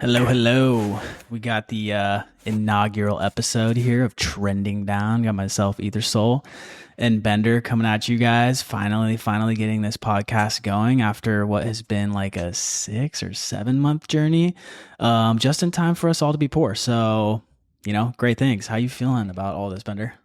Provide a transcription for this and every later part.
Hello, hello. We got the inaugural episode here of Trending Down. Got myself, Ethersole, and Bender coming at you guys. Finally getting this podcast going after what has been like a 6 or 7 month journey. Just in time for us all to be poor. So, great things. How you feeling about all this, Bender?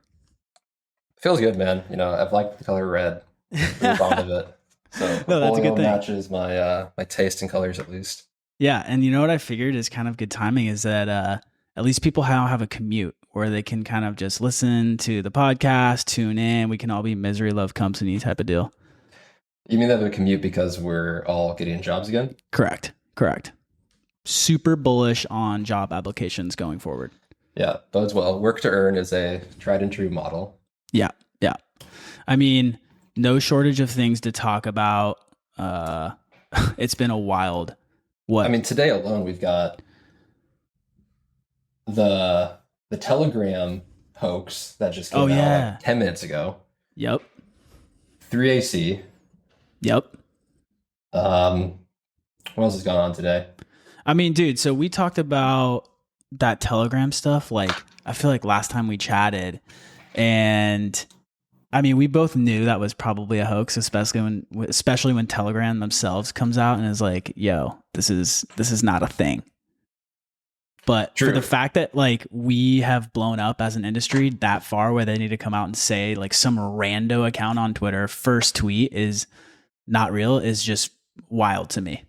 Feels good, man. I've liked the color red. Really fond of it. So No, that's a good thing. matches my taste in colors at least. Yeah, and you know what I figured is kind of good timing is that at least people have a commute where they can kind of just listen to the podcast, tune in. We can all be misery love company type of deal. You mean that a commute because we're all getting jobs again? Correct. Super bullish on job applications going forward. Yeah, bodes well. Work to earn is a tried and true model. Yeah. I mean, no shortage of things to talk about. It's been a wild. What? I mean, today alone we've got the Telegram hoax that just came out like 10 minutes ago. Yep. 3AC. Yep. What else has gone on today? I mean, dude, so we talked about that Telegram stuff. Like, I feel like last time we chatted, and I mean, we both knew that was probably a hoax, especially when Telegram themselves comes out and is like, "Yo, this is not a thing." But True. For the fact that like we have blown up as an industry that far, where they need to come out and say like some rando account on Twitter first tweet is not real, is just wild to me.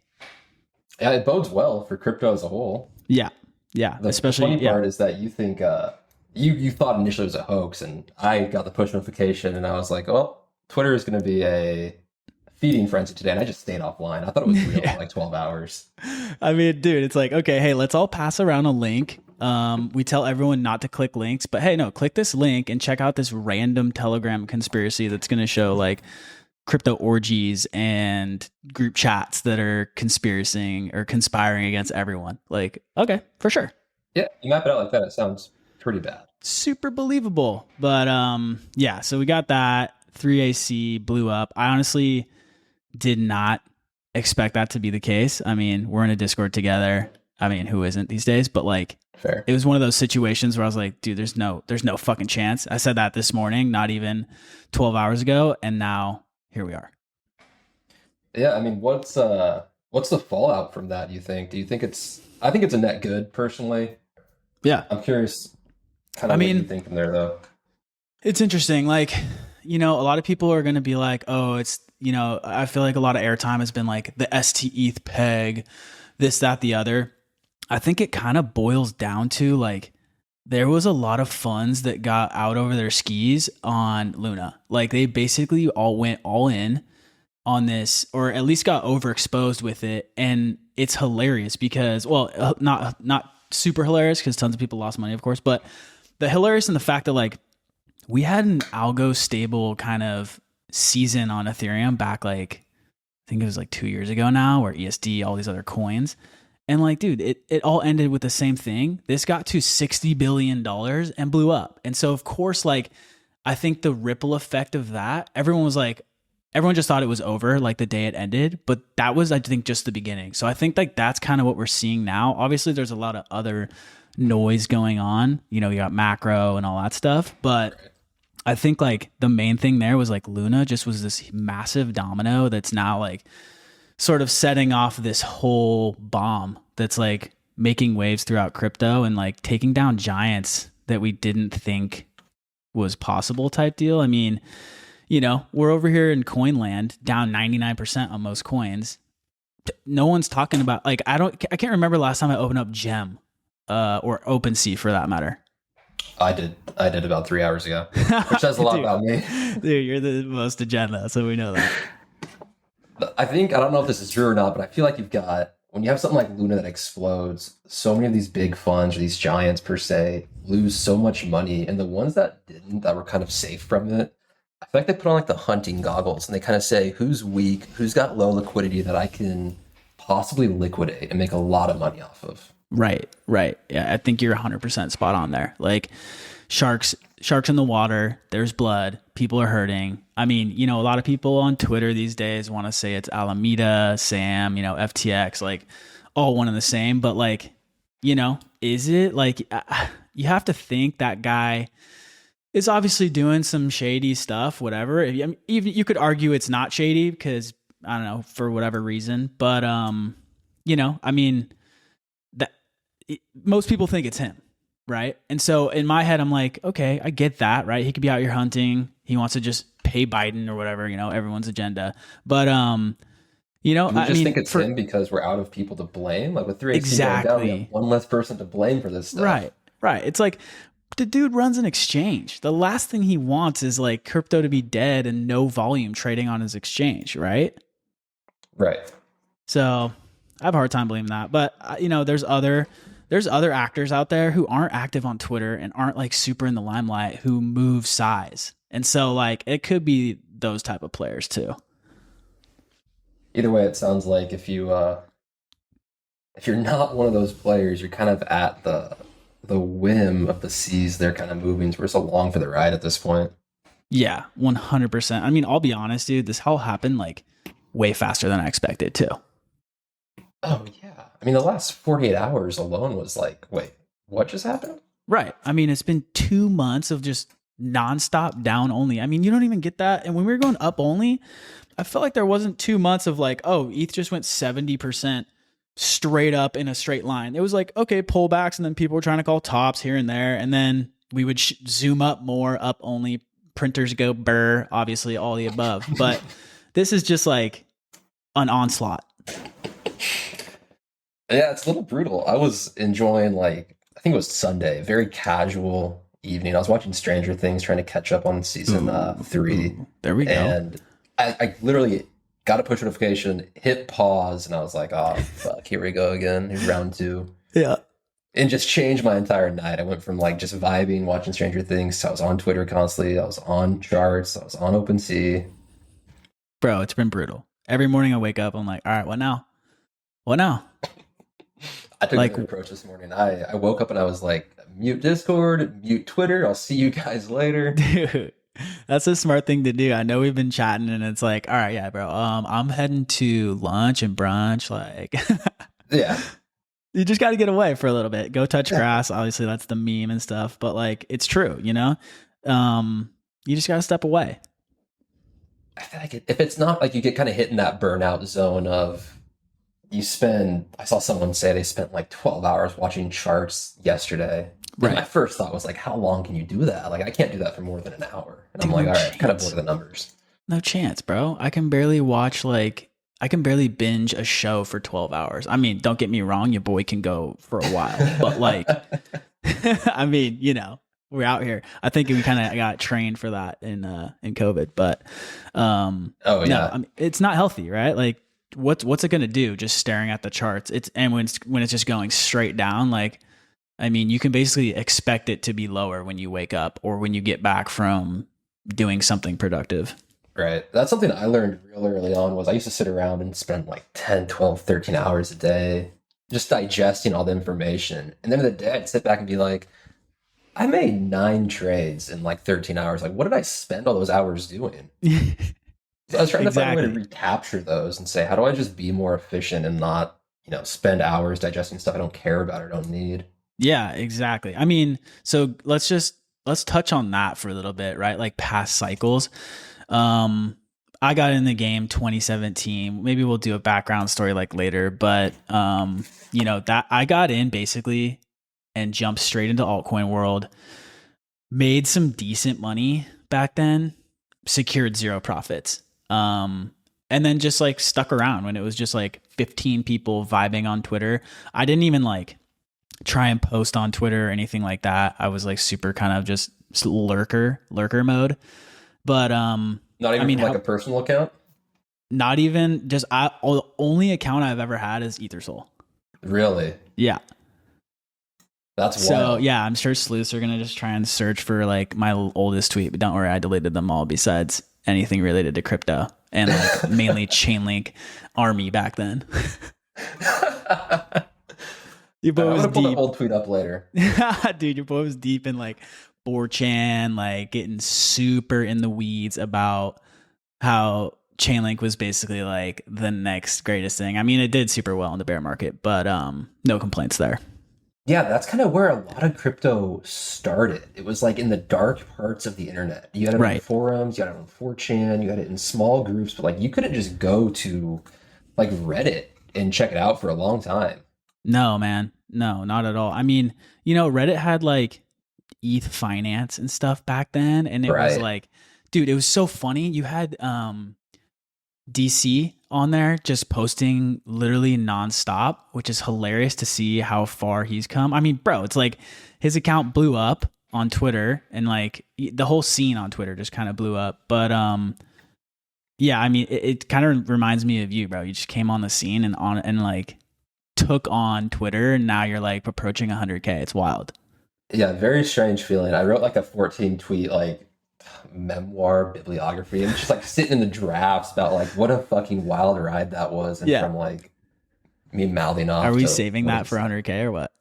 Yeah, it bodes well for crypto as a whole. Yeah. Especially the funny part is that you think you thought initially it was a hoax, and I got the push notification, and I was like, "Oh, Twitter is going to be a feeding frenzy today," and I just stayed offline. I thought it was real for like 12 hours. I mean, dude, it's like, okay, hey, let's all pass around a link. We tell everyone not to click links, but hey, no, click this link and check out this random Telegram conspiracy that's going to show like crypto orgies and group chats that are conspiring against everyone. Like, okay, for sure. Yeah, you map it out like that, it sounds pretty bad. Super believable. But yeah, so we got that. 3AC blew up. I honestly did not expect that to be the case. I mean, we're in a Discord together. I mean, who isn't these days? But like, fair. It was one of those situations where I was like, dude, there's no fucking chance. I said that this morning, not even 12 hours ago, and now here we are. Yeah, I mean, what's the fallout from that, you think? Do you think I think it's a net good, personally. Yeah. I'm curious kind of what you think from there, though. It's interesting. Like, a lot of people are going to be like, oh, it's, I feel like a lot of airtime has been like the ST ETH peg, this, that, the other. I think it kind of boils down to like, there was a lot of funds that got out over their skis on Luna. Like they basically all went all in on this, or at least got overexposed with it. And it's hilarious because, well, not super hilarious because tons of people lost money, of course, but the hilarious in the fact that like we had an algo stable kind of season on Ethereum back like, I think it was like 2 years ago now, or ESD, all these other coins. And like, dude, it all ended with the same thing. This got to $60 billion and blew up. And so, of course, like, I think the ripple effect of that, everyone just thought it was over like the day it ended. But that was, I think, just the beginning. So I think like that's kind of what we're seeing now. Obviously, there's a lot of other noise going on. You got macro and all that stuff. But I think like the main thing there was like Luna just was this massive domino that's now like sort of setting off this whole bomb that's like making waves throughout crypto and like taking down giants that we didn't think was possible type deal. I mean, we're over here in coin land down 99% on most coins. No one's talking about like, I can't remember last time I opened up Gem or OpenSea for that matter. I did about 3 hours ago, which says a lot about me. Dude, you're the most agenda, so we know that. I don't know if this is true or not, but I feel like when you have something like Luna that explodes, so many of these big funds or these giants per se lose so much money. And the ones that didn't, that were kind of safe from it, I feel like they put on like the hunting goggles and they kind of say, who's weak, who's got low liquidity that I can possibly liquidate and make a lot of money off of. Right. Yeah, I think you're 100% spot on there. Like sharks in the water, there's blood, people are hurting. I mean, a lot of people on Twitter these days want to say it's Alameda, Sam, FTX, like all one and the same. But like Is it like you have to think that guy is obviously doing some shady stuff, whatever. Even you could argue it's not shady because I don't know, for whatever reason, but I mean that most people think it's him, right? And so in my head, I'm like, okay, I get that, right? He could be out here hunting. He wants to just pay Biden or whatever, everyone's agenda. But Do we just think it's him because we're out of people to blame? Like with 3AC going down, we have one less person to blame for this stuff. Right. It's like the dude runs an exchange. The last thing he wants is like crypto to be dead and no volume trading on his exchange, right? Right. So I have a hard time believing that. But there's other actors out there who aren't active on Twitter and aren't like super in the limelight who move size. And so like it could be those type of players too. Either way, it sounds like if you're not one of those players, you're kind of at the whim of the seas they're kind of moving. So we're so along for the ride at this point. Yeah, 100%. I mean, I'll be honest, dude, this all happened like way faster than I expected too. Oh yeah. I mean, the last 48 hours alone was like, wait, what just happened? Right. I mean, it's been 2 months of just nonstop down only. I mean, you don't even get that. And when we were going up only, I felt like there wasn't 2 months of like, oh, ETH just went 70% straight up in a straight line. It was like, okay, pullbacks, and then people were trying to call tops here and there. And then we would zoom up more, up only, printers go burr, obviously all the above. But this is just like an onslaught. Yeah, it's a little brutal. I was enjoying, like, I think it was Sunday, very casual evening. I was watching Stranger Things, trying to catch up on season 3. There we go. And I literally got a push notification, hit pause, and I was like, oh, fuck, here we go again. Here's round 2. Yeah. And just changed my entire night. I went from like just vibing, watching Stranger Things, to I was on Twitter constantly. I was on charts. I was on OpenSea. Bro, it's been brutal. Every morning I wake up, I'm like, all right, what now? What now? I took an approach this morning. I woke up and I was like, mute Discord, mute Twitter. I'll see you guys later. Dude, that's a smart thing to do. I know we've been chatting and it's like, all right, yeah, bro. I'm heading to lunch and brunch. Like, yeah. You just got to get away for a little bit. Go touch grass. Obviously, that's the meme and stuff. But like, it's true, You just got to step away. I feel like if it's not like you get kind of hit in that burnout zone of I saw someone say they spent like 12 hours watching charts yesterday. Right. And my first thought was like, how long can you do that? Like, I can't do that for more than an hour. And I'm like, all right, kind of bored of the numbers. No chance, bro. I can barely binge a show for 12 hours. I mean, don't get me wrong, your boy can go for a while, but like, I mean, we're out here. I think we kind of got trained for that in COVID, but no, I mean, it's not healthy, right? Like, what's it going to do? Just staring at the charts. When it's just going straight down, like, I mean, you can basically expect it to be lower when you wake up or when you get back from doing something productive. Right. That's something I learned real early on was I used to sit around and spend like 10, 12, 13 hours a day just digesting all the information. And then in the day, I'd sit back and be like, I made 9 trades in like 13 hours. Like, what did I spend all those hours doing? So I was trying to find a way to recapture those and say, how do I just be more efficient and not, spend hours digesting stuff I don't care about or don't need? Yeah, exactly. I mean, so let's touch on that for a little bit, right? Like past cycles. I got in the game 2017. Maybe we'll do a background story like later, but that I got in basically and jumped straight into altcoin world, made some decent money back then, secured 0 profits. And then just like stuck around when it was just like 15 people vibing on Twitter. I didn't even like try and post on Twitter or anything like that. I was like super kind of just lurker mode. But not even a personal account? Not even just the only account I've ever had is Ethersole. Really? Yeah. That's wild. So yeah, I'm sure sleuths are gonna just try and search for like my oldest tweet, but don't worry, I deleted them all besides anything related to crypto and like mainly Chainlink army back then. Your boy was deep. Pull the old tweet up later. Dude, your boy was deep in like 4chan, like getting super in the weeds about how Chainlink was basically like the next greatest thing. I mean, it did super well in the bear market, but no complaints there. Yeah, that's kind of where a lot of crypto started. It was like in the dark parts of the internet. You had it on Right. forums, you had it on 4chan, you had it in small groups, but like you couldn't just go to like Reddit and check it out for a long time. No, man. No, not at all. I mean, Reddit had like ETH finance and stuff back then, and it was Right. like, dude, it was so funny. You had DC on there just posting literally nonstop, which is hilarious to see how far he's come. I mean, bro, it's like his account blew up on Twitter, and like the whole scene on Twitter just kind of blew up. But yeah, I mean, it kind of reminds me of you, bro. You just came on the scene and like took on Twitter, and now you're like approaching 100K. It's wild. Yeah, very strange feeling. I wrote like a 14 tweet like memoir bibliography and just like sitting in the drafts about like what a fucking wild ride that was, and Yeah. from like me mouthing off Are we to saving what that for 100K or what?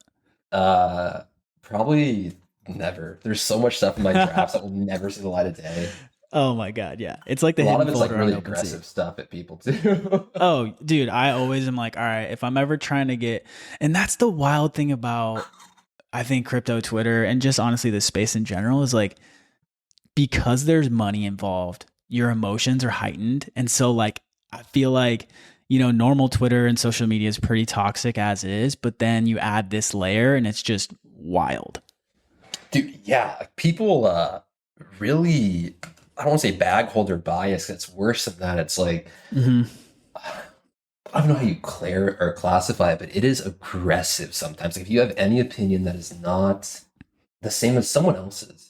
probably never. There's so much stuff in my drafts that will never see the light of day. Oh my god, yeah. It's like the A lot hidden of it's like folder really on OpenSea. aggressive stuff at people too. Oh, dude, I always am like, all right, if I'm ever trying to get, and that's the wild thing about, I think, crypto Twitter and just honestly the space in general is like, because there's money involved, your emotions are heightened. And so, like, I feel like, normal Twitter and social media is pretty toxic as is, but then you add this layer and it's just wild. Dude, yeah, like, people really, I don't want to say bag holder bias. It's worse than that. It's like, I don't know how you clear or classify it, but it is aggressive sometimes. Like if you have any opinion that is not the same as someone else's,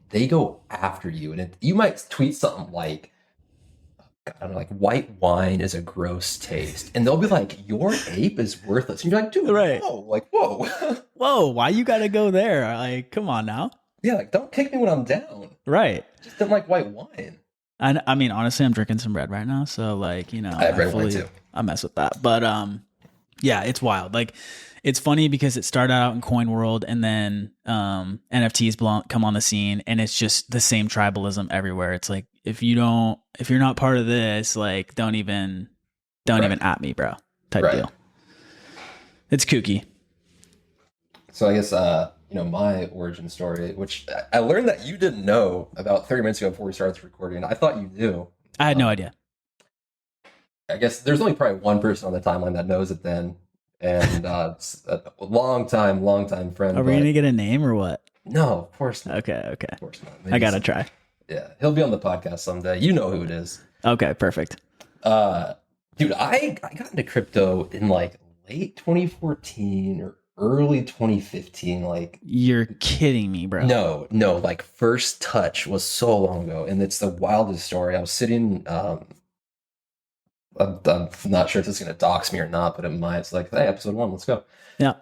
they go after you. And you might tweet something like, I don't know, like white wine is a gross taste. And they'll be like, your ape is worthless. And you're like, dude, Right. whoa, like, whoa. Whoa, why you gotta go there? Like, come on now. Yeah, like, don't kick me when I'm down. Right. Just don't like white wine. I mean, honestly, I'm drinking some red right now, so like, I have red wine too. I mess with that. But yeah, it's wild. Like, it's funny because it started out in coin world, and then NFTs come on the scene, and it's just the same tribalism everywhere. It's like, if you're not part of this, like, don't even at me, bro, type deal. It's kooky. So I guess my origin story, which I learned that you didn't know about 30 minutes ago before we started recording. I thought you knew. I had no idea. I guess there's only probably one person on the timeline that knows it then, and it's a long time friend. Are we gonna get a name or what? No, of course not. Okay. Of course not. Maybe I gotta try. Yeah, he'll be on the podcast someday. You know who it is. Okay, perfect. Dude, I got into crypto in like late 2014 or early 2015. Like, you're kidding me, bro. No, like first touch was so long ago, and it's the wildest story. I was sitting, I'm not sure if this is gonna dox me or not, but it might. It's like, hey, episode 1, let's go. Yeah.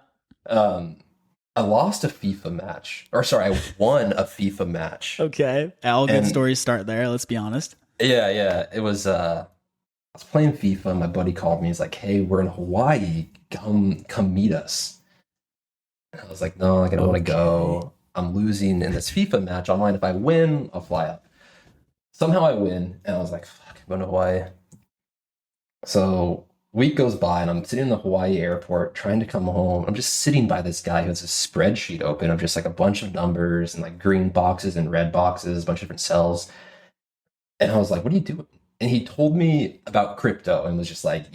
I lost a FIFA match, or sorry, I won a FIFA match. Okay. All good stories start there. Let's be honest. Yeah. It was, I was playing FIFA, and my buddy called me. He's like, hey, we're in Hawaii. Come meet us. And I was like, no, like, I don't want to go. I'm losing in this FIFA match online. If I win, I'll fly up. Somehow I win, and I was like, fuck, I'm going to Hawaii. So week goes by, and I'm sitting in the Hawaii airport trying to come home. I'm just sitting by this guy who has a spreadsheet open of just like a bunch of numbers and like green boxes and red boxes, a bunch of different cells. And I was like, what are you doing? And he told me about crypto and was just like,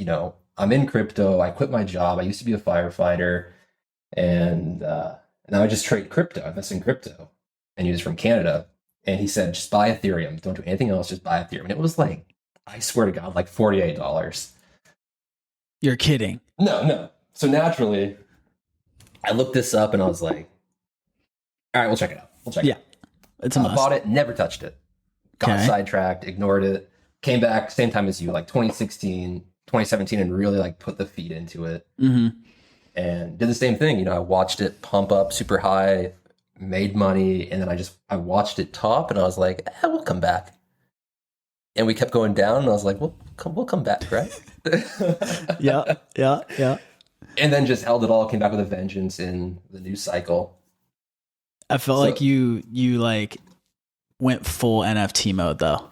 I'm in crypto. I quit my job. I used to be a firefighter, and now I just trade crypto. I invest in crypto. And he was from Canada. And he said, just buy Ethereum. Don't do anything else. Just buy Ethereum. And it was like, I swear to God, like $48. You're kidding. No. So naturally, I looked this up and I was like, all right, we'll check it out. Yeah. It's a must. Bought it, never touched it. Got sidetracked, ignored it. Came back, same time as you, like 2016, 2017, and really like put the feet into it. Mm-hmm. And did the same thing. I watched it pump up super high, made money, and then I watched it top, and I was like, we'll come back. And we kept going down, and I was like, we'll come back, right? Yeah. And then just held it all, came back with a vengeance in the new cycle. I felt like you like went full NFT mode though.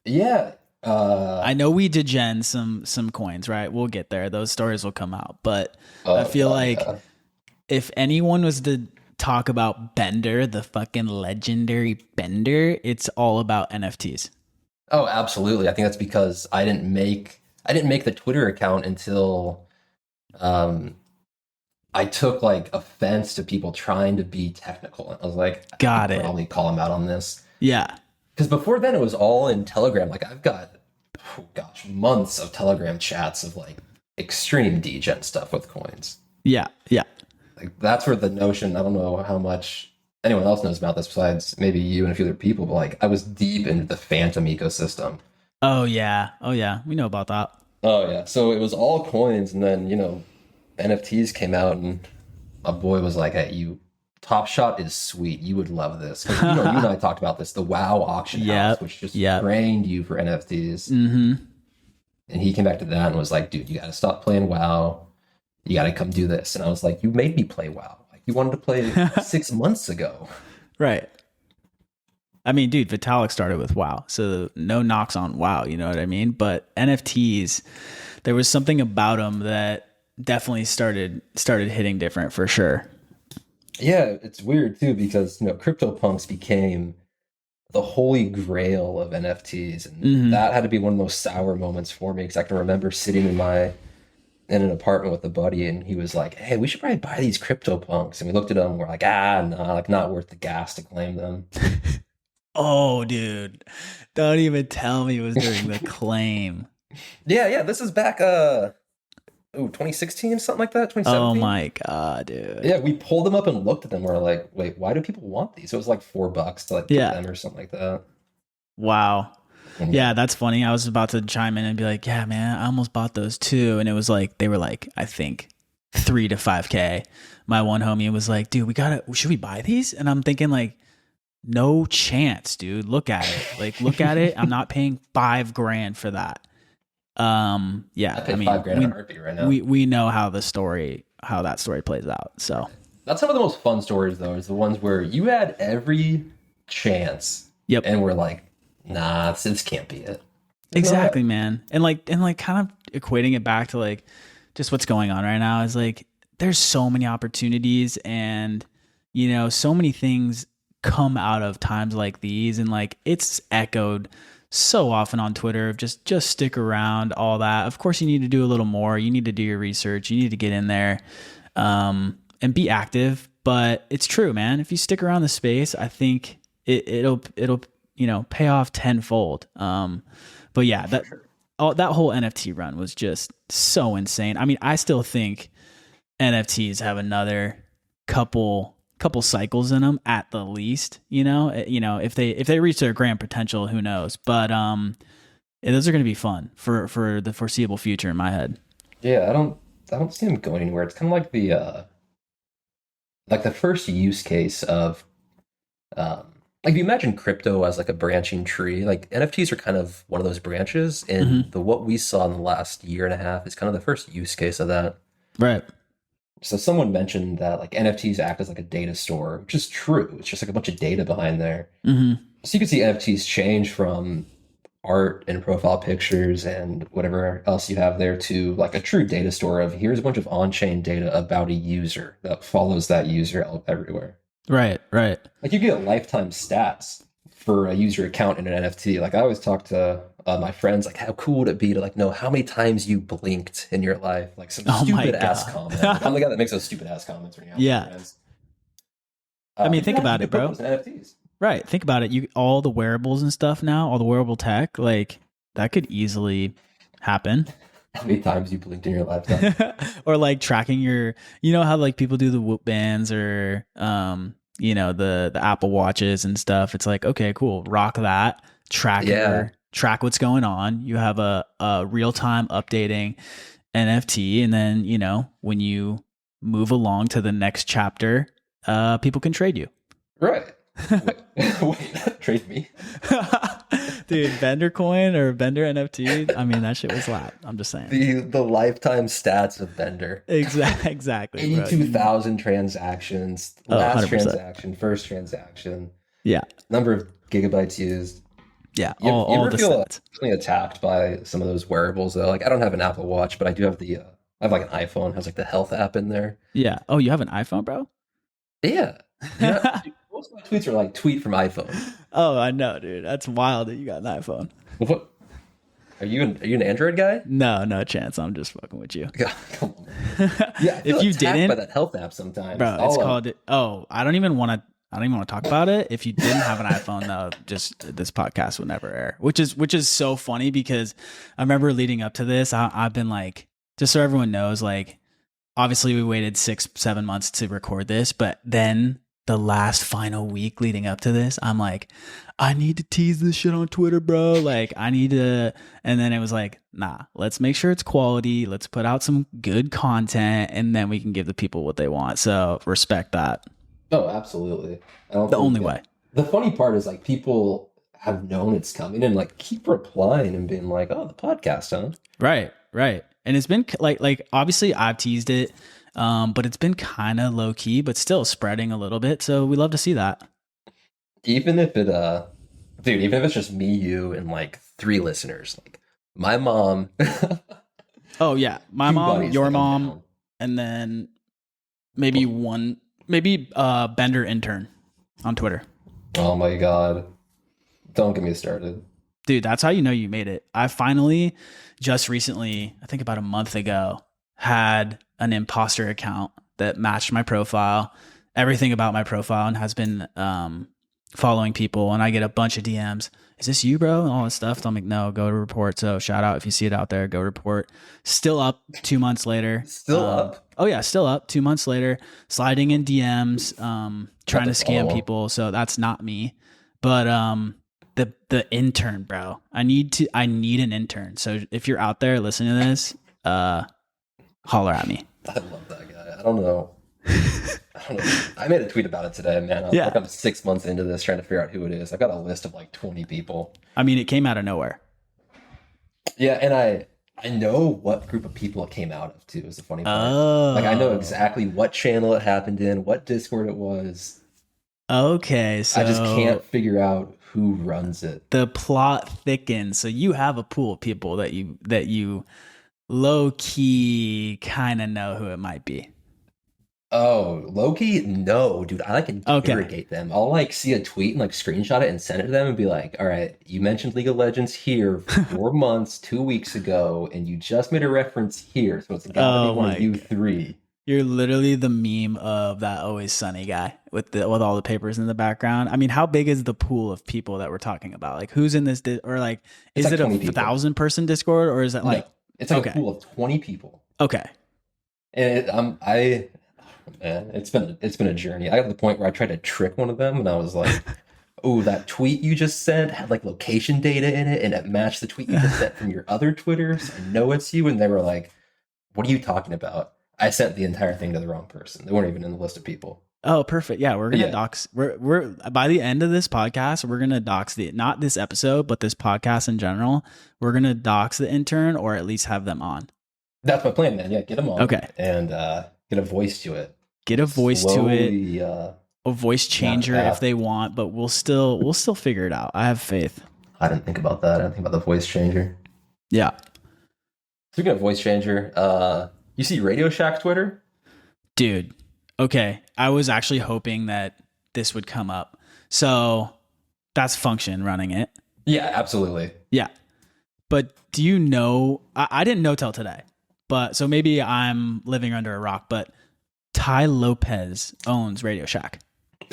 Yeah. I know we degen some coins, right? We'll get there. Those stories will come out. But I feel like if anyone was to talk about Bender, the fucking legendary Bender, it's all about NFTs. Oh, absolutely. I think that's because I didn't make the Twitter account until um I took like offense to people trying to be technical. I was like, I Got should it. probably call them out on this. Yeah. Because before then it was all in Telegram. Like I've got, oh gosh, months of Telegram chats of like extreme degen stuff with coins. Yeah. Yeah. Like that's where the notion, I don't know how much anyone else knows about this besides maybe you and a few other people, but like I was deep into the Phantom ecosystem. Oh yeah. Oh yeah. We know about that. Oh yeah. So it was all coins and then, NFTs came out and my boy was like, hey, Top Shot is sweet. You would love this. 'Cause, you and I talked about this, the WoW auction house, which just trained you for NFTs. Mm-hmm. And he came back to that and was like, dude, you got to stop playing WoW. You got to come do this. And I was like, you made me play WoW. Like you wanted to play 6 months ago. Right. I mean, dude, Vitalik started with WoW, so no knocks on WoW, you know what I mean? But NFTs, there was something about them that definitely started hitting different for sure. Yeah, it's weird too because CryptoPunks became the holy grail of NFTs, and that had to be one of the most sour moments for me because I can remember sitting in an apartment with a buddy, and he was like, "Hey, we should probably buy these CryptoPunks," and we looked at them, and we're like, nah, like not worth the gas to claim them. Oh, dude, don't even tell me it was during the claim. Yeah, this is back 2016, something like that, 2017. Oh my god, dude. Yeah, we pulled them up and looked at them. We're like, wait, why do people want these? It was like $4 to like get them or something like that. Wow. Yeah, that's funny. I was about to chime in and be like, yeah, man, I almost bought those too. And it was like, they were like, I think 3 to 5K. My one homie was like, dude, should we buy these? And I'm thinking like, no chance, dude. Look at it. Like, look at it. I'm not paying $5,000 for that. Yeah, I mean, $5,000 in a heartbeat right now. We know how that story plays out. So that's some of the most fun stories though, is the ones where you had every chance. Yep. And we're like, nah, this can't be it. Exactly, man. And like kind of equating it back to like just what's going on right now is like there's so many opportunities and so many things come out of times like these, and like it's echoed so often on Twitter of just stick around, all that. Of course you need to do a little more. You need to do your research. You need to get in there and be active. But it's true, man. If you stick around the space, I think it'll pay off tenfold. But yeah, that whole NFT run was just so insane. I mean, I still think NFTs have another couple cycles in them at the least. If they reach their grand potential, who knows? But those are going to be fun for the foreseeable future in my head. Yeah, I don't see them going anywhere. It's kind of like the first use case of like if you imagine crypto as like a branching tree, like NFTs are kind of one of those branches, and what we saw in the last year and a half is kind of the first use case of that. Right. So someone mentioned that like NFTs act as like a data store, which is true. It's just like a bunch of data behind there. So you can see NFTs change from art and profile pictures and whatever else you have there to like a true data store of here's a bunch of on-chain data about a user that follows that user everywhere. Right. Like you get lifetime stats for a user account in an NFT. Like I always talk to my friends, like how cool would it be to like know how many times you blinked in your life? Like some stupid ass comment. Like, I'm the guy that makes those stupid ass comments when you're out with friends. I mean, think about it, bro. NFTs. Right. Think about it. All the wearables and stuff now, all the wearable tech, like that could easily happen. How many times you blinked in your lifetime? Or like tracking how like people do the Whoop bands or, the Apple Watches and stuff. It's like, okay, cool. Rock that. Track what's going on. You have a real-time updating NFT. And then, when you move along to the next chapter, people can trade you. Right. Wait, trade me? Dude, Bender coin or Bender NFT. I mean, that shit was slap. I'm just saying. The lifetime stats of Bender. Exactly. 82,000 transactions. Last 100%. Transaction, first transaction. Yeah. Number of gigabytes used. Yeah. You all ever the feel stats. attacked by some of those wearables though? Like I don't have an Apple Watch, but I do have the I have like an iPhone, has like the health app in there. Yeah. Oh, you have an iPhone, bro? Yeah. Dude, most of my tweets are like tweet from iPhone. Oh, I know, dude. That's wild that you got an iPhone. What are you an Android guy? No, no chance. I'm just fucking with you. God, come on. Yeah, I feel If you attacked didn't, by that health app sometimes. bro, it's called. Oh, I don't even want to. I don't even want to talk about it. If you didn't have an iPhone, though, just this podcast would never air. Which is so funny because I remember leading up to this, I've been like, just so everyone knows, like, obviously we waited 6-7 months to record this, but then the last final week leading up to this, I'm like, I need to tease this shit on Twitter, bro. Like, I need to. And then it was like, nah, let's make sure it's quality. Let's put out some good content, and then we can give the people what they want. So respect that. Oh, absolutely. I don't The think only that- way. The funny part is like people have known it's coming and like keep replying and being like, "Oh, the podcast, huh?" Right, right. And it's been like obviously I've teased it, but it's been kind of low key, but still spreading a little bit. So we love to see that. Even if it, dude, even if it's just me, you, and like 3 listeners, like my mom, Oh yeah, my 2 mom, buddies your that I'm mom, down. and then maybe Bender intern on Twitter. Oh my God, don't get me started. Dude, that's how you know you made it. I finally, just recently, I think about a month ago, had an imposter account that matched my profile, everything about my profile, and has been following people. And I get a bunch of DMs. Is this you, bro? And all this stuff. So I'm like, no, go to report. So shout out if you see it out there, go report. Still up 2 months later. Still up? Oh yeah, still up 2 months later. Sliding in DMs, trying to scam follow. people. So that's not me. But the intern, bro. I need an intern. So if you're out there listening to this, holler at me. I love that guy. I don't know. I made a tweet about it today, man. Yeah. Like I'm 6 months into this trying to figure out who it is. I've got a list of like 20 people. I mean, it came out of nowhere. Yeah, and I know what group of people it came out of too, is the funny part. Oh. Like I know exactly what channel it happened in, what Discord it was. Okay, so I just can't figure out who runs it. the plot thickens. So you have a pool of people that you low key kind of know who it might be. Oh, Loki? No, dude. I like Okay. interrogate them. I'll like see a tweet and like screenshot it and send it to them and be like, all right, you mentioned League of Legends here 4 months, 2 weeks ago, and you just made a reference here. So it's gotta Oh be one my of you 3. You're literally the meme of that Always Sunny guy with all the papers in the background. I mean, how big is the pool of people that we're talking about? Like, who's in this? Or like, It's is like it 20 a people. 1,000-person Discord, or is it like? No, it's like okay. a pool of 20 people. Okay. And man, it's been a journey. I got to the point where I tried to trick one of them, and I was like, "Oh, that tweet you just sent had like location data in it, and it matched the tweet you just sent from your other Twitter. So I know it's you." And they were like, "What are you talking about?" I sent the entire thing to the wrong person. They weren't even in the list of people. Oh, perfect. Yeah, we're gonna Yeah. dox. We're by the end of this podcast, we're gonna dox not this episode, but this podcast in general. We're gonna dox the intern, or at least have them on. That's my plan, man. Yeah, get them on. Okay. And get a voice to it. Get a voice to it, Slowly, a voice changer yeah. if they want, but we'll still figure it out. I have faith. I didn't think about that. I didn't think about the voice changer. Yeah, Speaking of voice changer, you see Radio Shack Twitter? dude. Okay, I was actually hoping that this would come up. So that's Function running it. Yeah, absolutely. Yeah. But do you know, I didn't know till today, but so maybe I'm living under a rock, but Ty Lopez owns Radio Shack.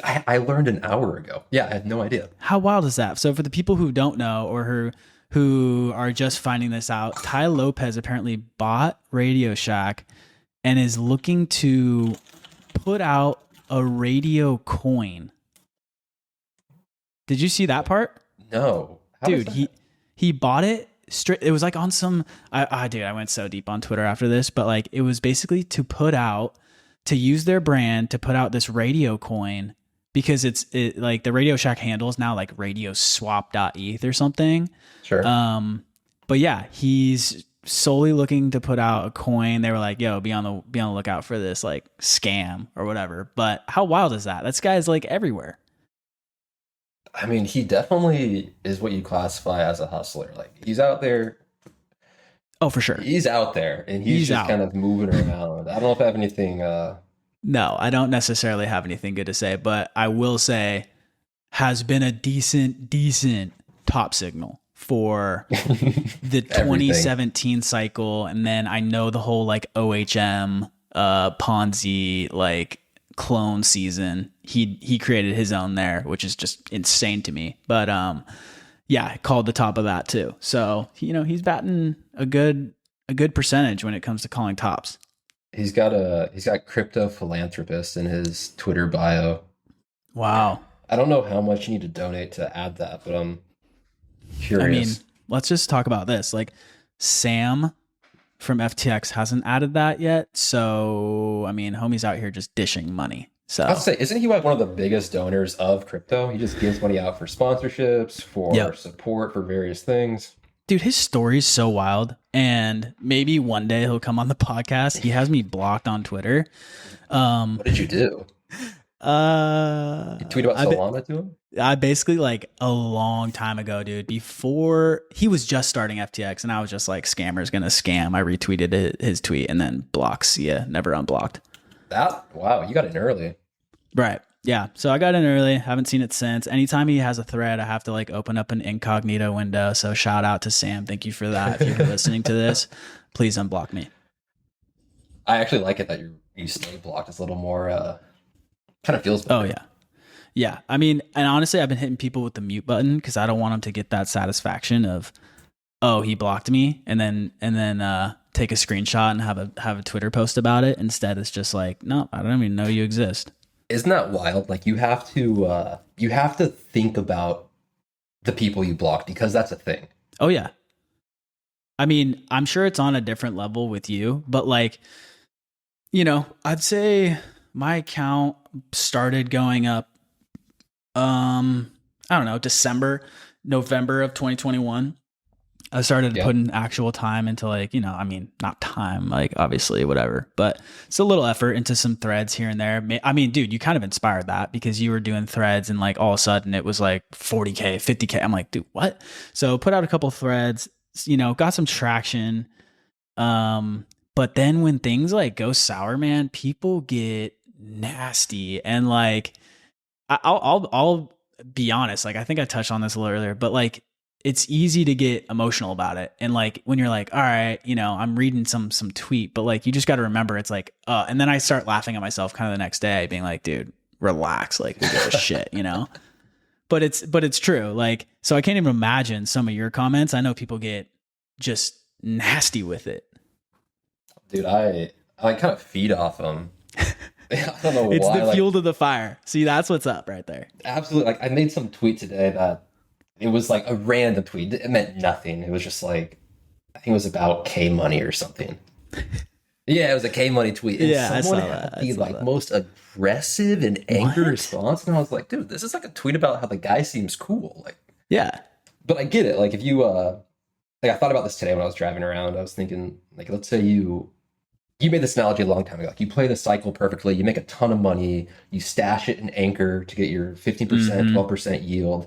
I learned an hour ago. Yeah, I had no idea. How wild is that? So for the people who don't know or who are just finding this out, Ty Lopez apparently bought Radio Shack and is looking to put out a radio coin. Did you see that part? No. How is Dude, that? he bought it straight. It was like on some, dude, I went so deep on Twitter after this, but like it was basically to use their brand to put out this radio coin because it like the Radio Shack handle is now like radioswap.eth or something. Sure. But yeah, he's solely looking to put out a coin. They were like, yo, be on the lookout for this like scam or whatever. But how wild is that? This guy's like everywhere. I mean, he definitely is what you classify as a hustler. Like he's out there. Oh, for sure. He's out there and he's just out. kind of moving around. I don't know if I have anything. No, I don't necessarily have anything good to say, but I will say has been a decent top signal for the 2017 cycle. And then I know the whole like OHM, Ponzi, like clone season. He created his own there, which is just insane to me. But, yeah, called the top of that too. So, he's batting a good percentage when it comes to calling tops. He's got crypto philanthropist in his Twitter bio. Wow. I don't know how much you need to donate to add that, but I'm curious. I mean, let's just talk about this. Like Sam from FTX hasn't added that yet. So, I mean, homie's out here just dishing money. So I'll say, isn't he like one of the biggest donors of crypto? He just gives money out for sponsorships, for support, for various things. Dude, his story's so wild. And maybe one day he'll come on the podcast. He has me blocked on Twitter. What did you do? You tweet about Solana to him? I basically like a long time ago, dude, before he was just starting FTX, and I was just like, scammer's gonna scam. I retweeted his tweet and then blocks. Yeah, never unblocked. Wow, you got in early. Right. Yeah. So I got in early. Haven't seen it since. Anytime he has a thread, I have to like open up an incognito window. So shout out to Sam. Thank you for that. If you're listening to this, please unblock me. I actually like it that you stay blocked. It's a little more kind of feels better. Oh yeah. Yeah. I mean, and honestly, I've been hitting people with the mute button because I don't want them to get that satisfaction of, oh, he blocked me, and then take a screenshot and have a Twitter post about it. Instead, it's just like, no, I don't even know you exist. Isn't that wild? Like you have to think about the people you block because that's a thing. Oh yeah. I mean, I'm sure it's on a different level with you, but like, I'd say my account started going up, I don't know, November of 2021. I started putting actual time into like, I mean, not time, like obviously whatever, but it's a little effort into some threads here and there. I mean, dude, you kind of inspired that because you were doing threads and like all of a sudden it was like 40K, 50K. I'm like, dude, what? So put out a couple threads, got some traction. But then when things like go sour, man, people get nasty. And like, I'll be honest. Like, I think I touched on this a little earlier, but like, it's easy to get emotional about it. And like, when you're like, all right, I'm reading some tweet, but like, you just got to remember it's like, and then I start laughing at myself kind of the next day being like, dude, relax. Like, who gives a shit, but it's true. Like, so I can't even imagine some of your comments. I know people get just nasty with it. Dude, I kind of feed off them. I don't know it's why. It's the fuel to the fire. See, that's what's up right there. Absolutely. Like I made some tweet today that it was like a random tweet. It meant nothing. It was just like, I think it was about K Money or something. Yeah, it was a K Money tweet. And yeah, someone had the most aggressive and angry response. And I was like, dude, this is like a tweet about how the guy seems cool. Like, yeah. But I get it. Like if you, like I thought about this today when I was driving around. I was thinking, like, let's say you made this analogy a long time ago. Like you play the cycle perfectly. You make a ton of money. You stash it in Anchor to get your 15%, 12% yield.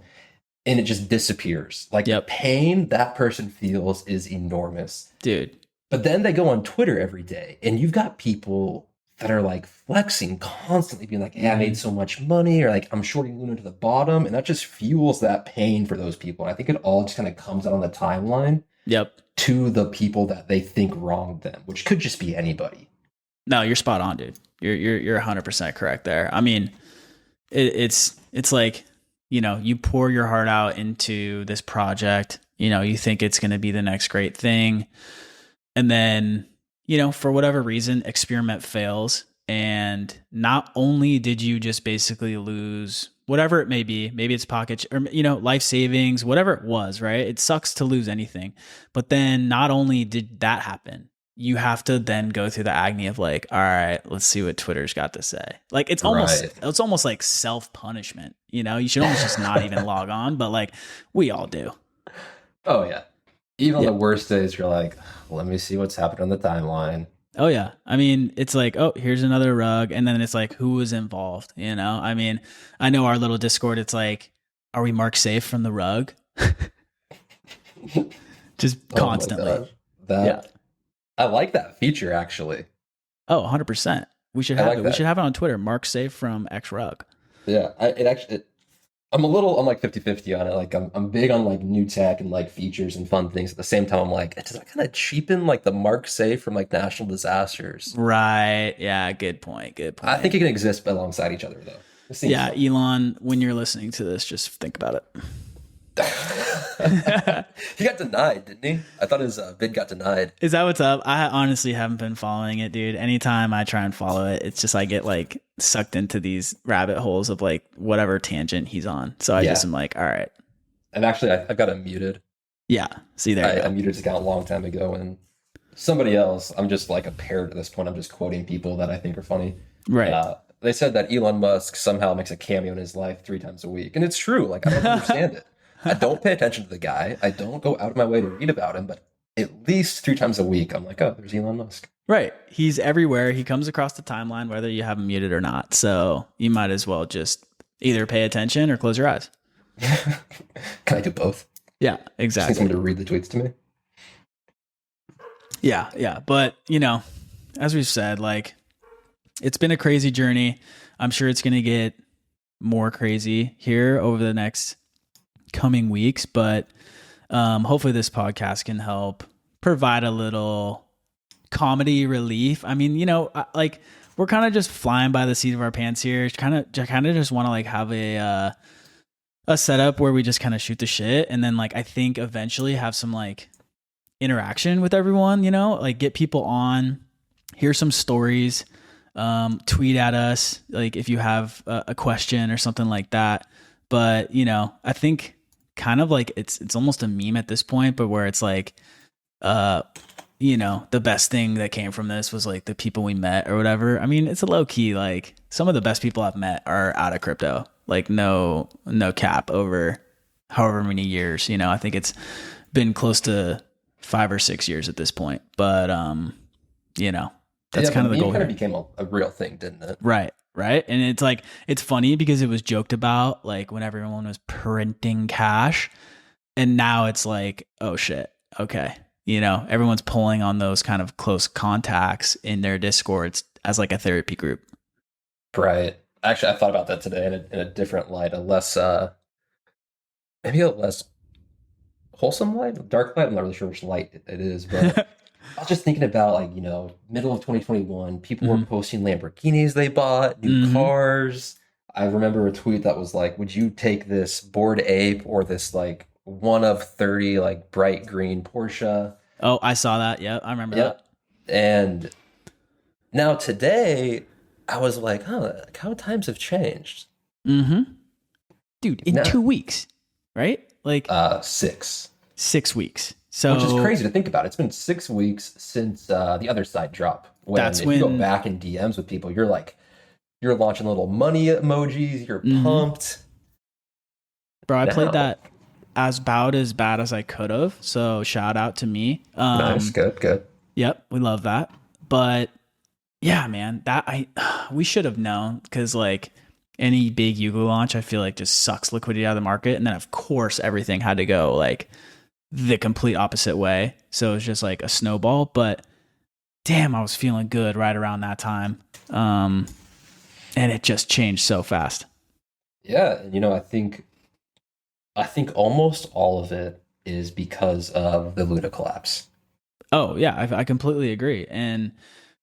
And it just disappears. Like the pain that person feels is enormous. Dude. But then they go on Twitter every day and you've got people that are like flexing constantly, being like, hey, I made so much money, or like I'm shorting Luna to the bottom. And that just fuels that pain for those people. And I think it all just kind of comes out on the timeline to the people that they think wronged them, which could just be anybody. No, you're spot on, dude. You're 100% correct there. I mean, it's like, you pour your heart out into this project, you think it's going to be the next great thing. And then, for whatever reason, experiment fails. And not only did you just basically lose whatever it may be, maybe it's pocket or, life savings, whatever it was, right? It sucks to lose anything. But then not only did that happen, you have to then go through the agony of like, all right, let's see what Twitter's got to say. Like it's almost like self-punishment. You should almost just not even log on, but like we all do. Oh yeah. Even on the worst days, you're like, let me see what's happened on the timeline. Oh yeah. I mean, it's like, oh, here's another rug. And then it's like, who was involved? I mean, I know our little Discord, it's like, are we marked safe from the rug? Just constantly. That I like that feature actually. Oh, 100%. We should I have like it. We that. should have it on Twitter. Mark Safe from XRug. Yeah, I'm like 50-50 on it. Like I'm big on like new tech and like features and fun things. At the same time, I'm like, does that kind of cheapen like the Mark Safe from like natural disasters? Right. Yeah. Good point. Good I point. think it can exist alongside each other though. It seems Yeah. fun. Elon, when you're listening to this, just think about it. He got denied, didn't he? I thought his bid got denied. Is that what's up? I honestly haven't been following it, dude. Anytime I try and follow it, it's just I get like sucked into these rabbit holes of like whatever tangent he's on. So I just am like, all right. And actually, I've got him muted. Yeah. See, there you I go. muted his account a long time ago, and somebody else. I'm just like a parrot at this point. I'm just quoting people that I think are funny. Right. They said that Elon Musk somehow makes a cameo in his life 3 times a week, and it's true. Like I don't understand it. I don't pay attention to the guy. I don't go out of my way to read about him, but at least 3 times a week, I'm like, oh, there's Elon Musk. Right. He's everywhere. He comes across the timeline, whether you have him muted or not. So you might as well just either pay attention or close your eyes. Can I do both? Yeah, Just need exactly. someone to read the tweets to me. Yeah, yeah. But, you know, as we've said, like, it's been a crazy journey. I'm sure it's going to get more crazy here over the next coming weeks. But hopefully this podcast can help provide a little comedy relief. I mean, you know, like, we're kind of just flying by the seat of our pants here. Kind of just want to like have a setup where we just kind of shoot the shit, and then like I think eventually have some like interaction with everyone, you know, like get people on, hear some stories, tweet at us like if you have a question or something like that. But you know, I think kind of like it's almost a meme at this point, but where it's like you know, the best thing that came from this was like the people we met or whatever. I mean, it's a low key, like some of the best people I've met are out of crypto. Like no cap over however many years, you know. I think it's been close to 5 or 6 years at this point. But you know, that's kind of the goal kind here. of became a real thing, didn't it? Right. And it's like, it's funny because it was joked about like when everyone was printing cash, and now it's like, oh shit, okay. You know, everyone's pulling on those kind of close contacts in their Discords as like a therapy group. Right. Actually, I thought about that today in a different light, maybe a less wholesome light, dark light. I'm not really sure which light it is, but I was just thinking about like, you know, middle of 2021, people were posting Lamborghinis they bought, new cars. I remember a tweet that was like, would you take this Bored Ape or this like one of 30 like bright green Porsche? Oh, I saw that. Yeah, I remember that. And now today, I was like, like how times have changed. Dude, in 2 weeks, right? Like 6. 6 weeks. So, which is crazy to think about. It's been 6 weeks since the other side drop. If you go back in DMs with people, you're like, you're launching little money emojis. You're pumped. Bro, I played that about as bad as I could have. So shout out to me. Nice, good. Yep, we love that. But yeah, man, we should have known, because like any big Yuga launch, I feel like just sucks liquidity out of the market, and then of course everything had to go like the complete opposite way. So it was just like a snowball. But damn, I was feeling good right around that time, and it just changed so fast. Yeah, and you know, I think almost all of it is because of the Luna collapse. Oh yeah, I completely agree. And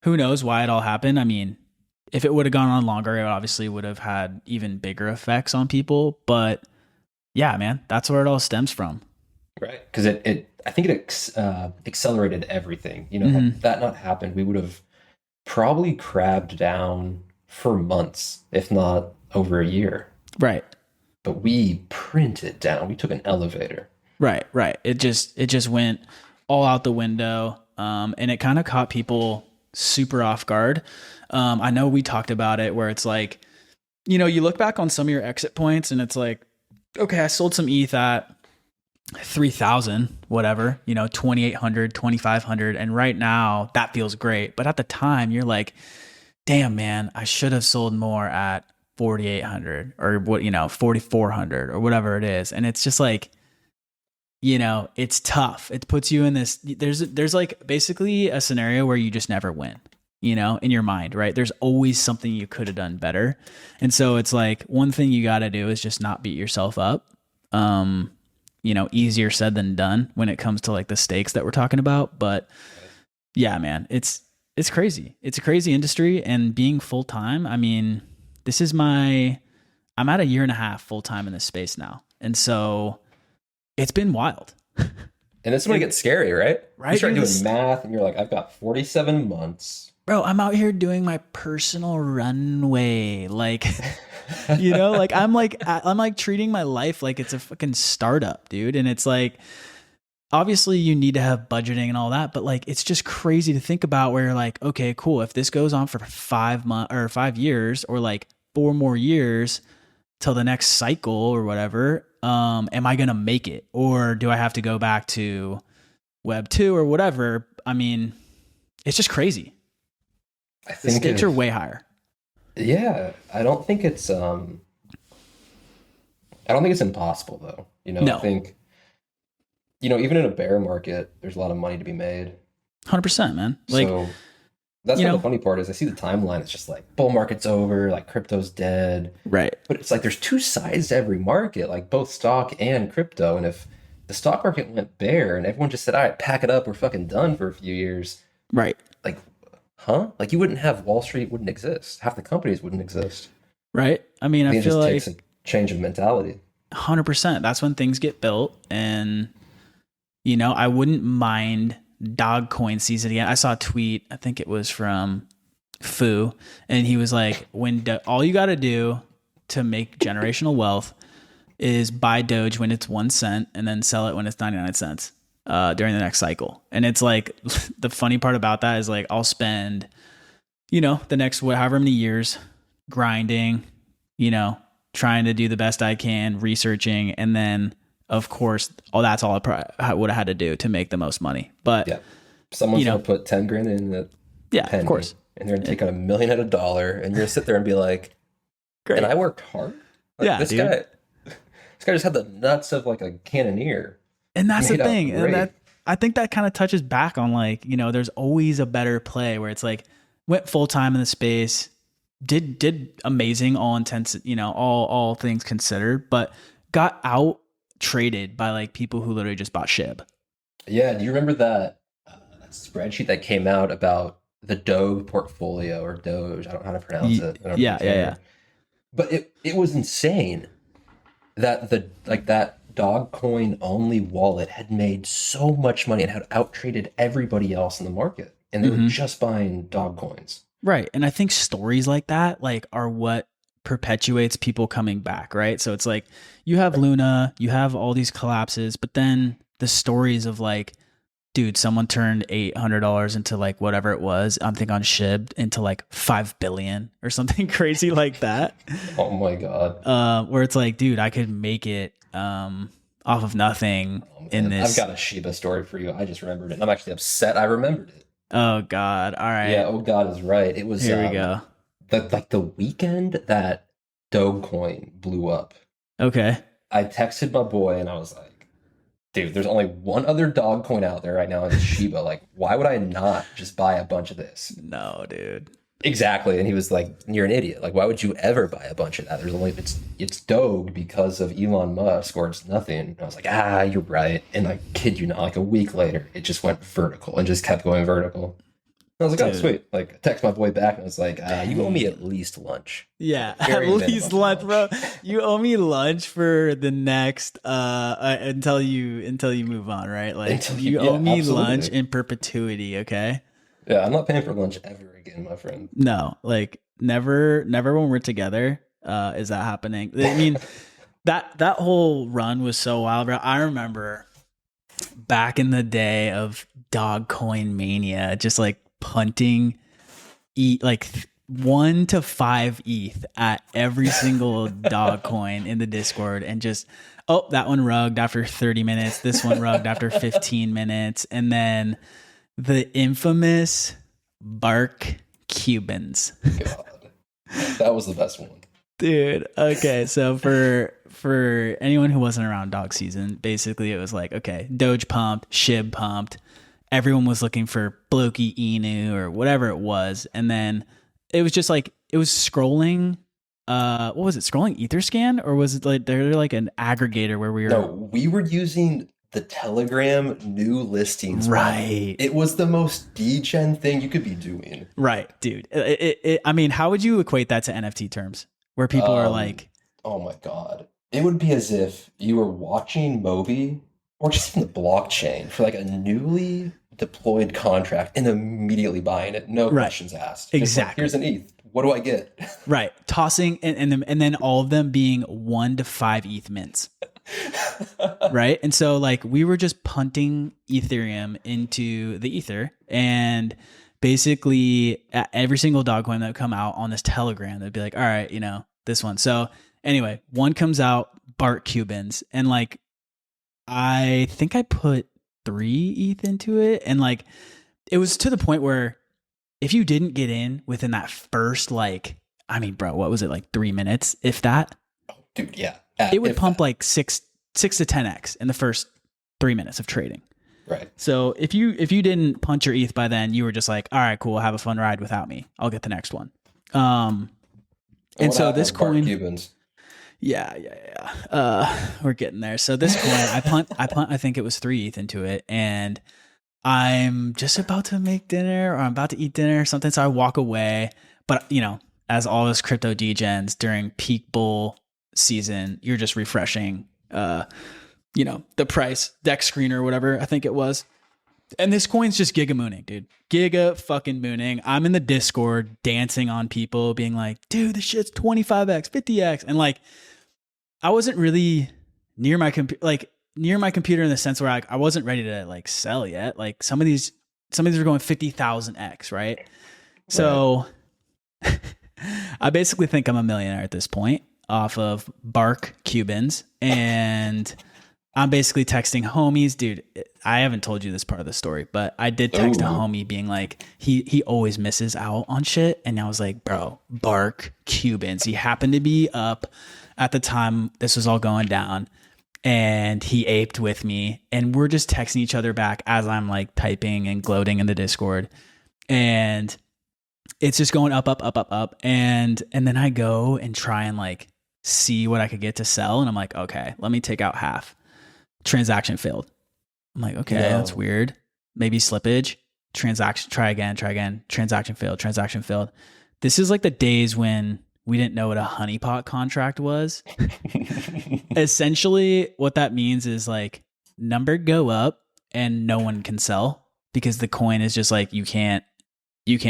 who knows why it all happened? I mean, if it would have gone on longer, it obviously would have had even bigger effects on people. But yeah, man, that's where it all stems from. Right, because I think it accelerated everything. You know, had that not happened, we would have probably crabbed down for months, if not over a year. Right. But we printed down. We took an elevator. Right. It just went all out the window, and it kind of caught people super off guard. I know we talked about it where it's like, you know, you look back on some of your exit points and it's like, okay, I sold some ETH at 3,000, whatever, you know, 2,800, 2,500. And right now that feels great. But at the time you're like, damn, man, I should have sold more at 4,800 or what, you know, 4,400 or whatever it is. And it's just like, it's tough. It puts you in this, there's like basically a scenario where you just never win, in your mind, right? There's always something you could have done better. And so it's like, one thing you got to do is just not beat yourself up. Easier said than done when it comes to like the stakes that we're talking about. But yeah, man, it's crazy. It's a crazy industry, and being full-time. I mean, I'm at a year and a half full-time in this space now. And so it's been wild. And this is when it gets scary, right? Right. You start doing math and you're like, I've got 47 months. Bro, I'm out here doing my personal runway. Like, I'm like treating my life like it's a fucking startup, dude. And it's like, obviously you need to have budgeting and all that, but like, it's just crazy to think about where you're like, okay, cool. If this goes on for 5 months or 5 years or like 4 more years till the next cycle or whatever, am I going to make it? Or do I have to go back to Web 2 or whatever? I mean, it's just crazy. I think the stakes are way higher. Yeah. I don't think it's impossible though. No. I think, even in a bear market, there's a lot of money to be made. 100%, man. Like, so that's what the funny part is. I see the timeline. It's just like bull market's over, like crypto's dead. Right. But it's like there's two sides to every market, like both stock and crypto. And if the stock market went bear and everyone just said, all right, pack it up, we're fucking done for a few years. Right. Like, huh? Like you wouldn't have Wall Street wouldn't exist. Half the companies wouldn't exist. Right. I mean, I feel like it takes a change of mentality. 100%. That's when things get built. And, I wouldn't mind Dogecoin season again. I saw a tweet, I think it was from Fu, and he was like, all you got to do to make generational wealth is buy Doge when it's 1 cent and then sell it when it's 99 cents during the next cycle. And it's like, the funny part about that is like, I'll spend, the next however many years grinding, trying to do the best I can, researching, and then of course, that's all I would have had to do to make the most money. But yeah, someone's gonna put 10 grand in the penny, of course, and they're gonna take out $1 million at $1, and you're gonna sit there and be like, "Great!" And I worked hard. Like, this guy just had the nuts of like a cannoneer. And that's the thing, and I think that kind of touches back on like there's always a better play where it's like went full time in the space, did amazing, all intents, all things considered, but got out traded by like people who literally just bought SHIB. Yeah, do you remember that spreadsheet that came out about the Doge portfolio or Doge? I don't know how to pronounce it. Yeah. But it was insane that that Dogecoin only wallet had made so much money and had out traded everybody else in the market, and they were just buying Dogecoins. Right, and I think stories like that are what perpetuates people coming back, right? So it's like you have Luna, you have all these collapses, but then the stories of like, dude, someone turned $800 into like whatever it was, I'm thinking on SHIB, into like 5 billion or something crazy like that. Oh my God. Where it's like, dude, I could make it off of nothing in this. I've got a Shiba story for you. I just remembered it. I'm actually upset I remembered it. Oh God. All right. Yeah, oh God is right. It was here we go. The weekend that Dogecoin blew up. Okay. I texted my boy and I was like, dude, there's only one other Dogecoin out there right now, and it's Shiba. Like, why would I not just buy a bunch of this? No, dude. Exactly. And he was like, you're an idiot. Like, why would you ever buy a bunch of that? There's only it's Doge because of Elon Musk, or it's nothing. And I was like, you're right. And I kid you not, like a week later, it just went vertical and just kept going vertical. I was like, dude. Oh, sweet. Like, I text my boy back and I was like, you owe me at least lunch. Yeah, at least lunch, bro. You owe me lunch for the next until you move on, right? Like you owe me lunch in perpetuity, okay? Yeah, I'm not paying for lunch ever again, my friend. No, like never when we're together is that happening. I mean, that whole run was so wild, bro. I remember back in the day of Dogecoin mania, just like punting like 1 to 5 ETH at every single Dogecoin in the Discord, and just that one rugged after 30 minutes, this one rugged after 15 minutes, and then the infamous Bark Cubans. God, that was the best one. Dude, okay. So for anyone who wasn't around dog season, basically it was like, okay, Doge pumped, SHIB pumped. Everyone was looking for Bloki Inu or whatever it was. And then it was just like it was scrolling what was it? Scrolling Etherscan, or was it like they're like an aggregator where we were No, we were using the Telegram new listings. right. It was the most degen thing you could be doing. Right, dude. I mean, how would you equate that to NFT terms? Where people are like, oh my God. It would be as if you were watching Moby or just in the blockchain for like a newly deployed contract and immediately buying it. No Right. questions asked. Just like, Exactly. here's an ETH. What do I get? right, tossing and then all of them being 1 to 5 ETH mints. Right. And so like we were just punting Ethereum into the ether, and basically at every single dog coin that would come out on this Telegram, they'd be like, all right, you know, this one. So anyway, one comes out, Bart Cubans, and like I think I put 3 ETH into it, and like it was to the point where if you didn't get in within that first, like, I mean, bro, what was it, like 3 minutes, if that? Dude, yeah. It would pump like 6 to 10x in the first 3 minutes of trading. Right. So if you didn't punch your ETH by then, you were just like, all right, cool, have a fun ride without me. I'll get the next one. And so this coin, Cubans. yeah. We're getting there. So this coin, I punt. I think it was 3 ETH into it, and I'm just about to make dinner, or I'm about to eat dinner or something. So I walk away, but you know, as all those crypto degens during peak bull season, you're just refreshing, you know, the price deck screen or whatever I think it was. And this coin's just giga mooning, dude. Giga fucking mooning. I'm in the Discord dancing on people, being like, dude, this shit's 25x, 50x. And like, I wasn't really near my computer in the sense where I wasn't ready to like sell yet. Like some of these were going 50,000x, right? So I basically think I'm a millionaire at this point off of Bark Cubans, and I'm basically texting homies, dude. I haven't told you this part of the story, but I did text a homie being like, he always misses out on shit. And I was like, bro, Bark Cubans. He happened to be up at the time this was all going down, and he aped with me, and we're just texting each other back as I'm like typing and gloating in the Discord, and it's just going up. And then I go and try and like see what I could get to sell. And I'm like, okay, let me take out half. Transaction failed. I'm like, okay, that's weird. Maybe slippage. Transaction, try again. Transaction failed. This is like the days when we didn't know what a honeypot contract was. Essentially, what that means is like number go up and no one can sell because the coin is just like, you can't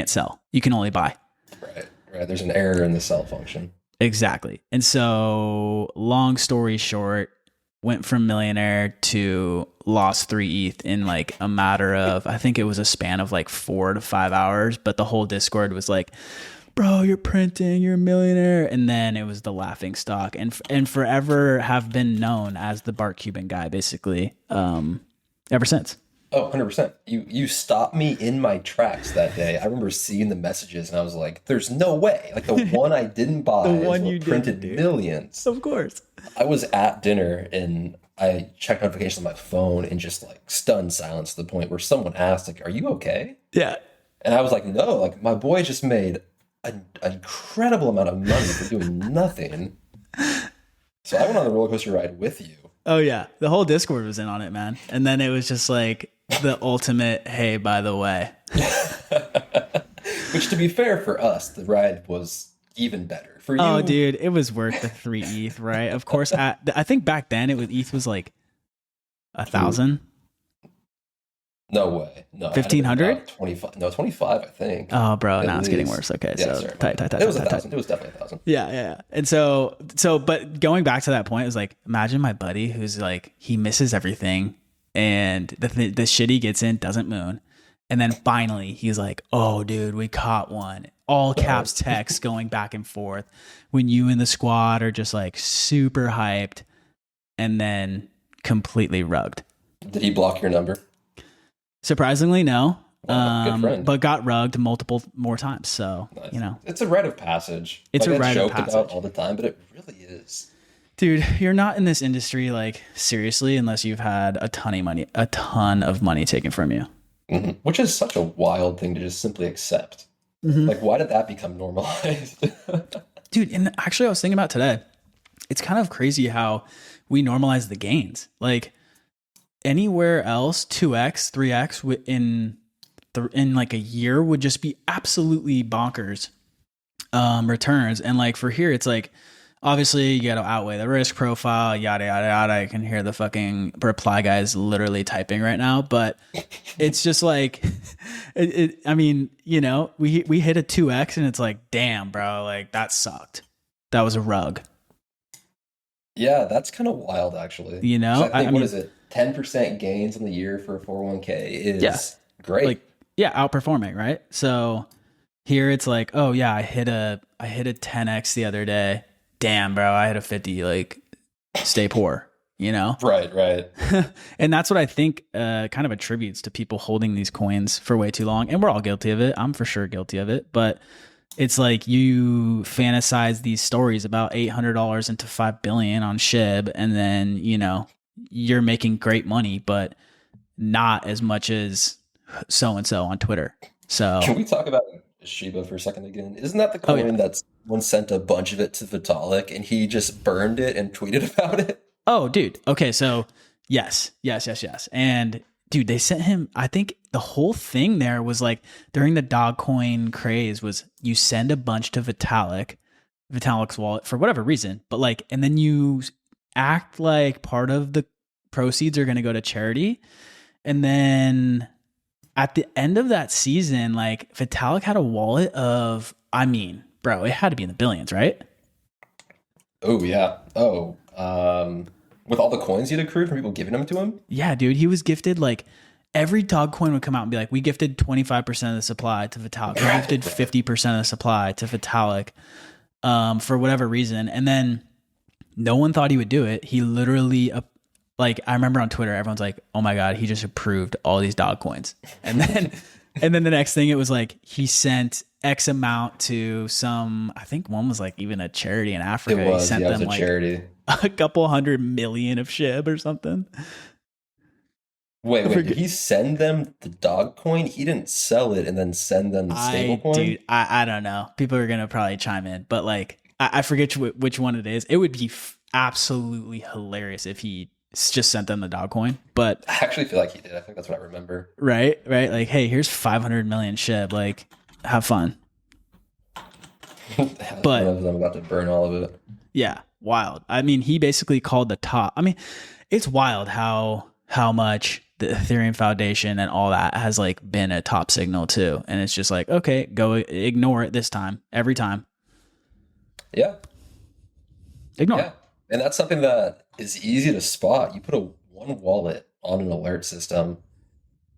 sell. You can only buy. Right. There's an error in the sell function. Exactly. And so long story short, went from millionaire to lost 3 ETH in like a matter of, I think it was a span of like 4 to 5 hours, but the whole Discord was like, bro, you're printing, you're a millionaire. And then it was the laughing stock, and forever have been known as the Bart Cuban guy, basically, ever since. Oh, 100%. You stopped me in my tracks that day. I remember seeing the messages and I was like, there's no way. Like the one I didn't buy The one is what you printed didn't, dude. millions. Of course. I was at dinner and I checked notifications on my phone and just like stunned silence to the point where someone asked, like, are you okay? Yeah. And I was like, no, like my boy just made an incredible amount of money for doing nothing. So I went on the roller coaster ride with you. Oh yeah. The whole Discord was in on it, man. And then it was just like the ultimate, hey, by the way. Which, to be fair for us, the ride was even better. For you, Oh, dude, it was worth the 3 ETH, right? Of course, I think back then ETH was like 1,000. No way. No. 1,500? 25. No, 25, I think. Oh, bro, At now it's getting least. worse. Okay, Yeah, so sorry. tight. It was 1,000. It was definitely 1,000. Yeah. And so, but going back to that point, it was like, imagine my buddy who's like, he misses everything, and the shit he gets in doesn't moon. And then finally, he's like, oh, dude, we caught one. All caps text going back and forth when you and the squad are just like super hyped, and then completely rugged. Did he block your number? Surprisingly, no. Wow, good friend. but got rugged multiple more times. So, Nice. you know, It's a rite of passage. It's like, a rite of joked about passage. all the time, but it really is. dude, you're not in this industry like seriously unless you've had a ton of money taken from you. Which is such a wild thing to just simply accept. Like, why did that become normalized? Dude, and actually I was thinking about today. It's kind of crazy how we normalize the gains. Like anywhere else, 2x, 3x in like a year would just be absolutely bonkers returns. And like for here, it's like obviously you got to outweigh the risk profile, yada yada yada. I can hear the fucking reply guys literally typing right now, but it's just like I mean, you know, we hit a 2x and it's like, damn, bro, like that sucked. That was a rug. Yeah, that's kind of wild, actually. You know, 'Cause I think, what is it? 10% gains in the year for a 401k is great. like outperforming, right? So here it's like, oh yeah, I hit a 10x the other day. Damn, bro, I hit a 50. Like, stay poor, you know? Right. And that's what I think kind of attributes to people holding these coins for way too long. And we're all guilty of it. I'm for sure guilty of it. But it's like you fantasize these stories about $800 into $5 billion on SHIB, and then, you know, you're making great money, but not as much as so-and-so on Twitter. So Can we talk about Shiba for a second again? Isn't that the coin that's one sent a bunch of it to Vitalik and he just burned it and tweeted about it? Oh, dude. Okay, so yes. And dude, they sent him, I think the whole thing there was like during the Dogecoin craze was you send a bunch to Vitalik's wallet for whatever reason, but like, and then you act like part of the proceeds are going to go to charity. And then at the end of that season, like Vitalik had a wallet of, I mean, bro, it had to be in the billions, right? Oh, yeah. Oh, with all the coins he'd accrued from people giving them to him? Yeah, dude, he was gifted like every dog coin would come out and be like, we gifted 25% of the supply to Vitalik. We gifted 50% of the supply to Vitalik for whatever reason. And then no one thought he would do it. He literally, like, I remember on Twitter, everyone's like, oh my God, he just approved all these dog coins. And then, and then the next thing, it was like, he sent X amount to some, I think one was like even a charity in Africa. It was, he sent yeah, it was them a like charity. a couple 100 million of SHIB or something. Wait, did he send them the dog coin? He didn't sell it and then send them the stable coin? Dude, I don't know. People are going to probably chime in, but like, I forget which one it is. It would be absolutely hilarious if he just sent them the dog coin, but I actually feel like he did. I think that's what I remember. Right. Like, hey, here's 500 million SHIB. Like, have fun. But I'm about to burn all of it. Yeah, wild. I mean, he basically called the top. I mean, it's wild how much the Ethereum Foundation and all that has like been a top signal too. And it's just like, okay, go ignore it this time, every time. Yeah. Ignore. Yeah. And that's something that is easy to spot. You put one wallet on an alert system,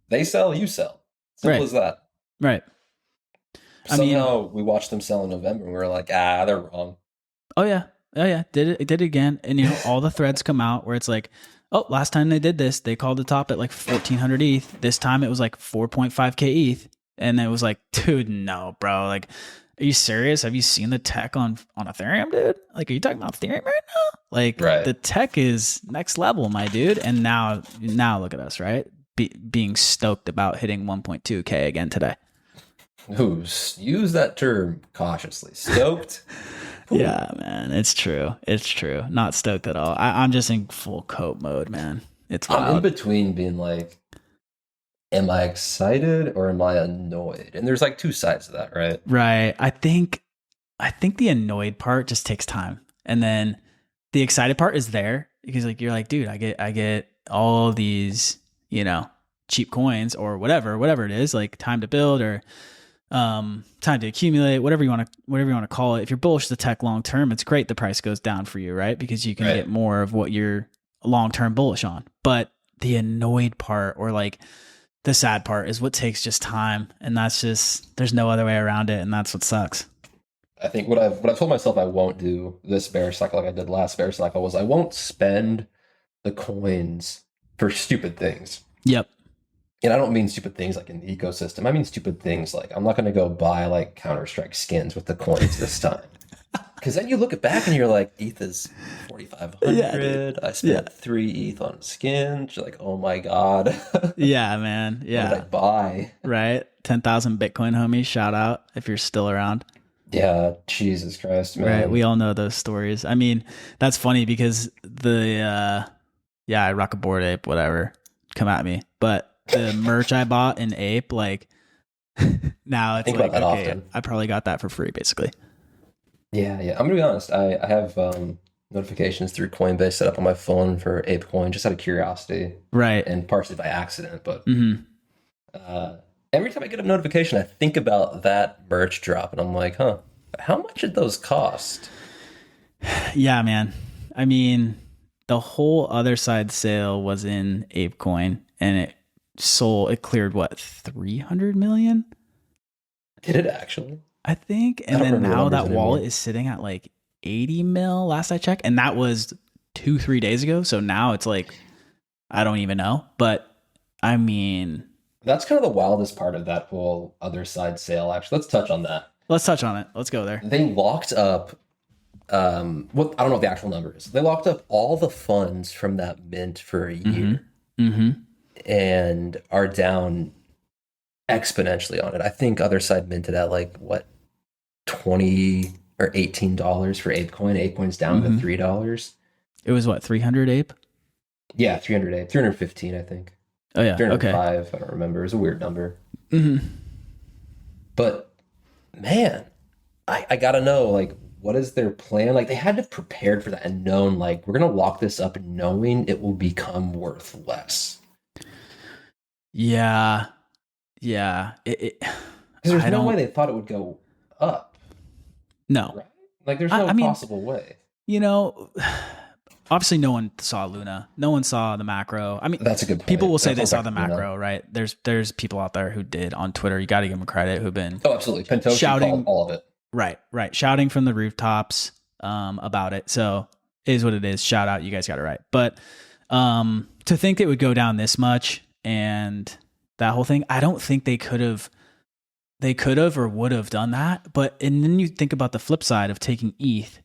they sell, you sell. Simple as that. Right. Somehow we watched them sell in November and we were like, they're wrong. Oh yeah. Did it again. And you know, all the threads come out where it's like, oh, last time they did this, they called the top at like 1400 ETH. This time it was like 4.5k ETH. And it was like, dude, no, bro. Like, are you serious? Have you seen the tech on Ethereum, dude? Like, are you talking about Ethereum right now? Like, the tech is next level, my dude. And now look at us, right? Being stoked about hitting 1.2k again today. Ooh, use that term cautiously. Stoked? Yeah, man, it's true. Not stoked at all. I'm just in full cope mode, man. It's wild. I'm in between being like, am I excited or am I annoyed? And there's like two sides to that, right? Right. I think the annoyed part just takes time. And then the excited part is there because like you're like, dude, I get all these, you know, cheap coins or whatever it is, like time to build or time to accumulate, whatever you want to call it. If you're bullish the tech long term, it's great the price goes down for you, right? Because you can get more of what you're long term bullish on. But the annoyed part or like the sad part is what takes just time, and that's just there's no other way around it, and that's what sucks. I think what I've told myself I won't do this bear cycle like I did last bear cycle was I won't spend the coins for stupid things. Yep. And I don't mean stupid things like in the ecosystem. I mean stupid things like I'm not going to go buy like Counter-Strike skins with the coins this time. Because then you look it back and you're like, ETH is Yeah, dude. 4,500. I Yeah. spent 3 ETH on skins. You're like, oh my God. Yeah, man. What did I Yeah. buy? Right. 10,000 Bitcoin homies. Shout out if you're still around. Yeah, Jesus Christ, Right. We man. all know those stories. I mean, that's funny because yeah, I rock a Bored Ape, whatever. Come at me. But the merch I bought in Ape, like, now I it's think about like, that okay, often. I probably got that for free, basically. Yeah, yeah. I'm gonna be honest. I have notifications through Coinbase set up on my phone for ApeCoin just out of curiosity Right. and partially by accident. But Hmm. uh, every time I get a notification, I think about that merch drop, and I'm like, huh, how much did those cost? Yeah, man. I mean, the whole other side sale was in ApeCoin and it cleared what, 300 million? Did it actually? I think. I And don't then remember the now numbers that wallet anymore. is sitting at like 80 mil last I checked. And that was 2, 3 days ago. So now it's like, I don't even know. But I mean, That's kind of the wildest part of that whole other side sale. Actually, let's touch on that. let's touch on it. Let's go there. They locked up what I don't know what the actual number is. They locked up all the funds from that mint for a Hmm. year Hmm. and are down exponentially on it. I think other side minted at like what 20 or $18 for ApeCoin. ApeCoin's down to Hmm. $3. It was what, 300 ape? Yeah, 308, 315, I think. Oh, yeah. Okay. 305, I don't remember. It was a weird number. Hmm. But man, I gotta know, like, what is their plan? Like, they had to prepare for that and known, like, we're gonna lock this up knowing it will become worth less. Yeah. Yeah. Because there's I no way don't they thought it would go up, know. right? Like, there's I, no I mean, possible way. you know, obviously no one saw Luna. No one saw the macro. I mean, That's a good people point. will say That's they all saw back the to Luna. macro, right? There's people out there who did on Twitter. You got to give them credit who've been Oh, absolutely. Pentoshi called shouting, all of it. right, shouting from the rooftops about it. So it is what it is. Shout out, you guys got it right. But to think it would go down this much and that whole thing, I don't think they could have or would have done that. But and then you think about the flip side of taking ETH,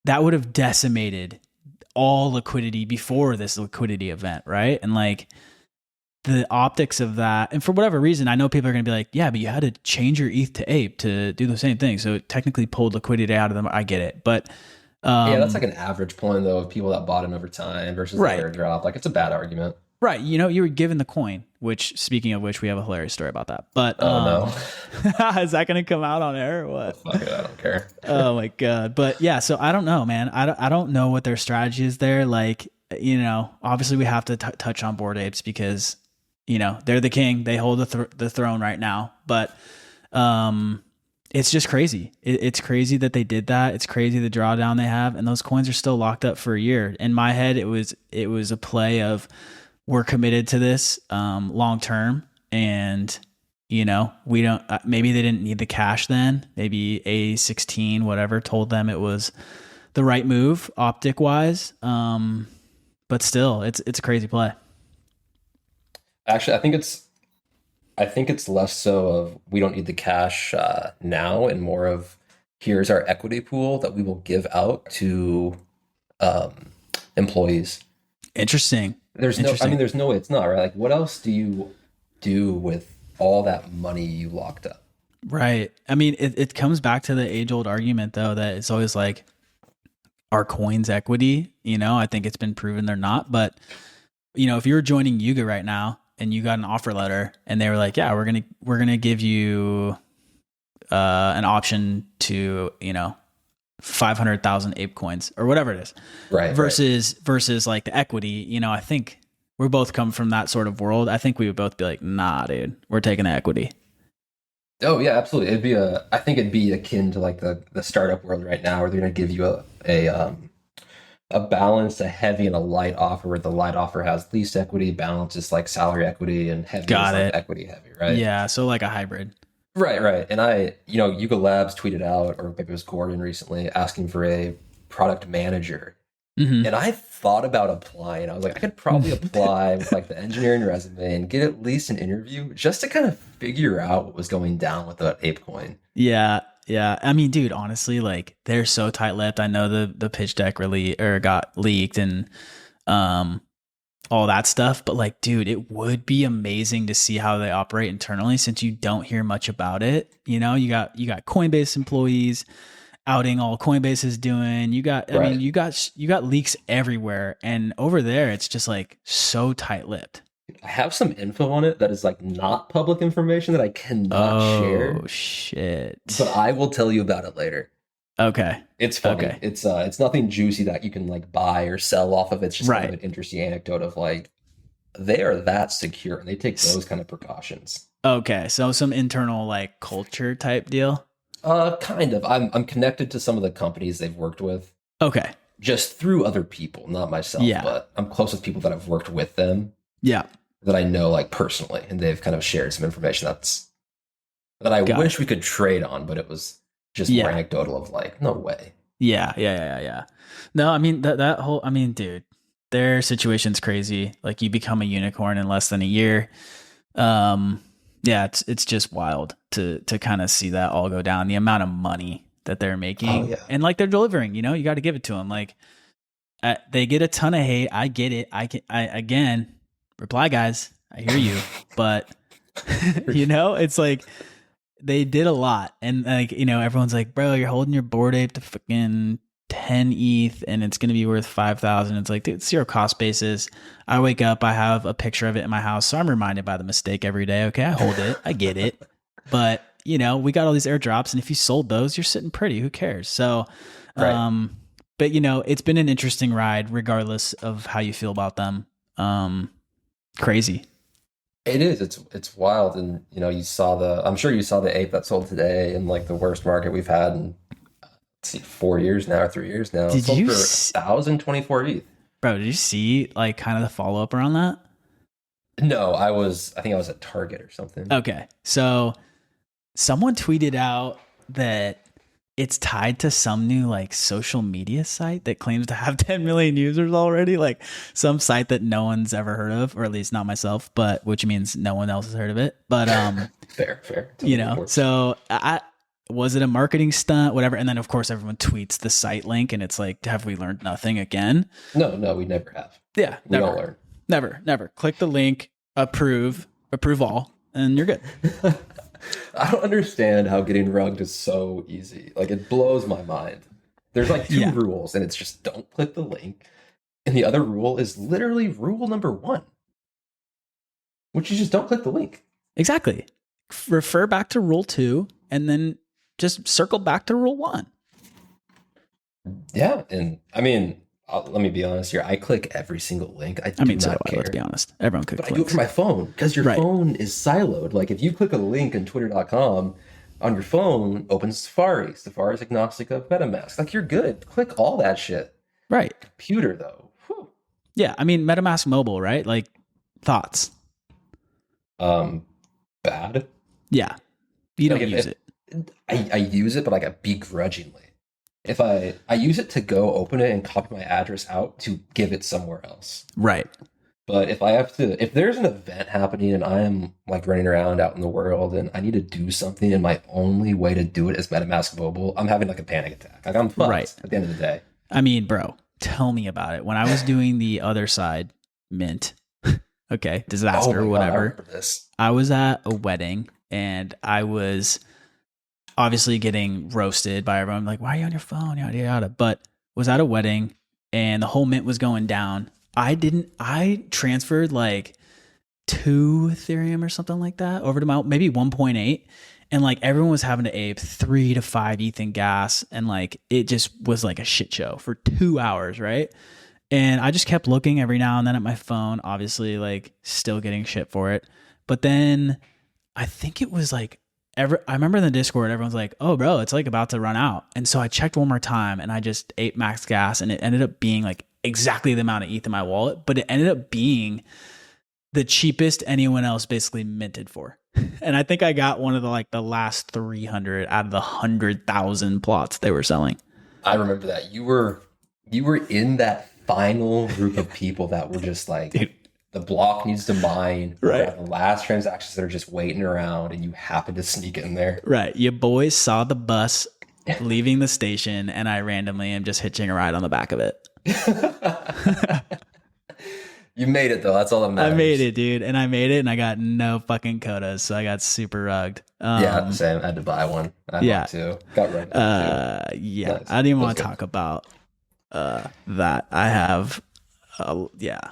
that would have decimated all liquidity before this liquidity event, right? And like the optics of that, and for whatever reason, I know people are going to be like, yeah, but you had to change your ETH to Ape to do the same thing. So it technically pulled liquidity out of them. I get it. But Yeah, that's like an average point, though, of people that bought in over time versus the right. airdrop. Like, it's a bad argument. Right. You know, you were given the coin, which speaking of which, we have a hilarious story about that. But Oh, no. is that going to come out on air or what? Fuck it, I don't care. Oh my God. But yeah, so I don't know, man. I don't know what their strategy is there. Like, you know, obviously we have to touch on Bored Apes because, you know, they're the king. They hold the throne right now. But it's just crazy. It's crazy that they did that. It's crazy the drawdown they have. And those coins are still locked up for a year. In my head, it was a play of we're committed to this long term. And you know, we don't, maybe they didn't need the cash then. Maybe A16, whatever, told them it was the right move optic wise. But still, it's a crazy play. Actually, I think it's less so of we don't need the cash now and more of here's our equity pool that we will give out to um, employees. Interesting. I mean, there's no way it's not, right? Like, what else do you do with all that money you locked up? Right. I mean, it comes back to the age old argument though, that it's always like, are coins equity? You know, I think it's been proven they're not, but you know, if you were joining Yuga right now and you got an offer letter and they were like, yeah, we're going to give you an option to, you know, 500,000 ape coins or whatever it is. Right. Versus like the equity, you know, I think we're both come from that sort of world. I think we would both be like, nah, dude, we're taking the equity. Oh yeah, absolutely. I think it'd be akin to like the startup world right now, where they're going to give you a balance, a heavy and a light offer, where the light offer has least equity, balance is like salary equity, and heavy Got is like it. equity heavy, right? Yeah. So like a hybrid. Right. And Yuga Labs tweeted out, or maybe it was Gordon recently, asking for a product manager. Hmm. And I thought about applying. I was like, I could probably apply with like the engineering resume and get at least an interview just to kind of figure out what was going down with that ApeCoin. Yeah. Yeah. I mean, dude, honestly, like they're so tight lipped. I know the pitch deck got leaked and um all that stuff, but like, dude, it would be amazing to see how they operate internally since you don't hear much about it. You know, you got Coinbase employees outing all Coinbase is doing. I mean, Right. you got leaks everywhere, and over there, it's just like so tight lipped. I have some info on it that is like not public information that I cannot Oh share, shit. but I will tell you about it later. Okay. It's funny. Okay. It's nothing juicy that you can like buy or sell off of. It's just kind of Right. an interesting anecdote of like they are that secure and they take those kind of precautions. Okay. So some internal like culture type deal. Kind of. I'm connected to some of the companies they've worked with Okay. just through other people, not myself, Yeah. but I'm close with people that have worked with them Yeah. that I know like personally, and they've kind of shared some information that I Got wish we could trade on, but it was just more Yeah. anecdotal of like, no way. Yeah. No, I mean that whole. I mean, dude, their situation's crazy. Like you become a unicorn in less than a year. Yeah, it's just wild to kind of see that all go down. The amount of money that they're making, Oh, yeah. and like they're delivering. You know, you got to give it to them. Like they get a ton of hate. I get it. I again reply, guys. I hear you, but you know, it's like they did a lot, and like you know, everyone's like, bro, you're holding your Bored Ape to fucking 10 ETH, and it's gonna be worth 5,000. It's like, dude, it's zero cost basis. I wake up, I have a picture of it in my house, so I'm reminded by the mistake every day. Okay, I hold it, I get it, but you know, we got all these airdrops, and if you sold those, you're sitting pretty. Who cares? So, Right. but you know, it's been an interesting ride, regardless of how you feel about them. Crazy. It is. It's wild, and you know, I'm sure you saw the ape that sold today in like the worst market we've had in let's see, 4 years now or 3 years now. It Did sold you for s- 1,024 ETH. Bro, did you see like kind of the follow up around that? No, I think I was at Target or something. Okay. So someone tweeted out that it's tied to some new like social media site that claims to have 10 million users already, like some site that no one's ever heard of, or at least not myself, but which means no one else has heard of it. But Fair. you Totally know, works. so I was it a marketing stunt, whatever, and then of course everyone tweets the site link and it's like, have we learned nothing again? No, we never have. Yeah, We never. don't learn. Never. Click the link, approve all, and you're good. I don't understand how getting rugged is so easy. Like it blows my mind. There's like two Yeah. rules, and it's just don't click the link. And the other rule is literally rule number 1, which is just don't click the link. Exactly. Refer back to rule 2 and then just circle back to rule 1. Yeah, and I mean, let me be honest here. I click every single link. I I mean, do so not do I, care. let's be honest. Everyone could But I click. do it for my phone because your Right. phone is siloed. Like if you click a link on twitter.com on your phone, open Safari. Safari's agnostic of MetaMask. Like you're good. Click all that shit. Right. Computer though. Whew. Yeah. I mean, MetaMask mobile, right? Like thoughts. Bad. Yeah. You don't Like, use it. I use it, but like begrudgingly. If I use it to go open it and copy my address out to give it somewhere else. Right. But if there's an event happening and I am like running around out in the world and I need to do something and my only way to do it is MetaMask mobile, I'm having like a panic attack. Like I'm fucked Right. at the end of the day. I mean, bro, tell me about it. When I was doing the other side mint, okay, disaster, Oh my God, I whatever. remember this. I was at a wedding and I was obviously getting roasted by everyone. Like, why are you on your phone? Yada, yada. But was at a wedding and the whole mint was going down. I transferred like 2 Ethereum or something like that over to my, maybe 1.8. And like everyone was having to ape 3 to 5 ETH in gas. And like, it just was like a shit show for 2 hours. Right. And I just kept looking every now and then at my phone, obviously like still getting shit for it. But then I think it was like, I remember in the Discord, everyone's like, oh, bro, it's like about to run out. And so I checked one more time and I just ate max gas and it ended up being like exactly the amount of ETH in my wallet, but it ended up being the cheapest anyone else basically minted for. And I think I got one of the last 300 out of the 100,000 plots they were selling. I remember that. You were You were in that final group of people that were just like, Dude. the block needs to mine. Right. The last transactions that are just waiting around, and you happen to sneak in there. Right. Your boys saw the bus leaving the station, and I randomly am just hitching a ride on the back of it. You made it though. That's all that matters. I made it, dude. And I made it, and I got no fucking quotas, so I got super rugged. Yeah, same. I had to buy one. I yeah. had too. Got rid of it too. Yeah. Nice. I didn't even want to That's talk about that. I have, yeah.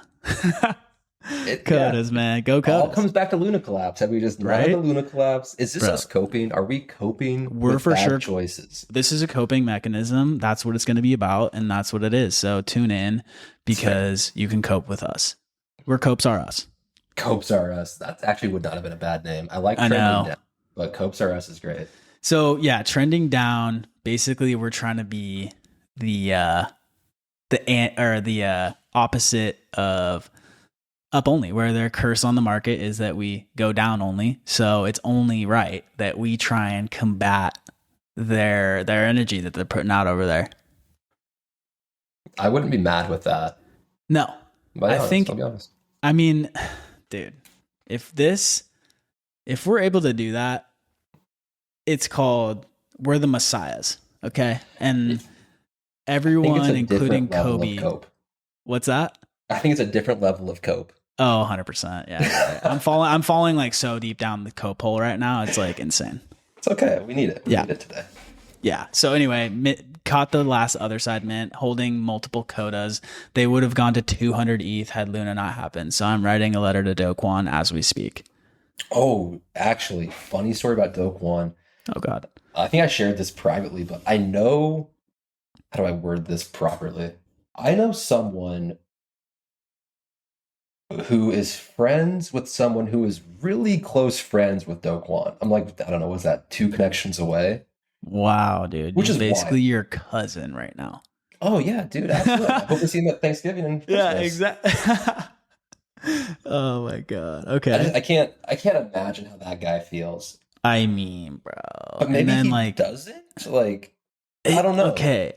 Quotas, man. Go All quotas. comes back to Luna collapse. Have we just none Right? of the Luna collapse? Is this Bro. us coping? Are we coping We're with for bad sure choices? This is a coping mechanism. That's what it's going to be about, and that's what it is. So tune in because you can cope with us. We're Copes Are Us. Copes Are Us. That actually would not have been a bad name. I like I trending know. down, but Copes Are Us is great. So yeah, trending down. Basically, we're trying to be the opposite of up only, where their curse on the market is that we go down only. So it's only right that we try and combat their energy that they're putting out over there. I wouldn't be mad with that. No, I'll be honest. I mean, dude, if we're able to do that, it's called we're the messiahs, okay? And everyone, including Kobe. What's that? I think it's a different level of cope. Oh, 100%. Yeah. I'm falling like so deep down the cope hole right now. It's like insane. It's okay. We need it. We need it today. Yeah. So anyway, caught the last other side mint holding multiple quotas. They would have gone to 200 ETH had Luna not happened. So I'm writing a letter to Do Kwon as we speak. Oh, actually, funny story about Do Kwon. Oh God. I think I shared this privately, but I know, how do I word this properly? I know someone who is friends with someone who is really close friends with Do Kwon. I'm like, I don't know, was that 2 connections away? Wow, dude. Which is basically your cousin right now. Oh yeah, dude, absolutely. I hope to see him at Thanksgiving and Christmas. Yeah, exactly. Oh my God. Okay. I can't imagine how that guy feels. I mean, bro. But maybe and then, he doesn't. Like, I don't know. Okay.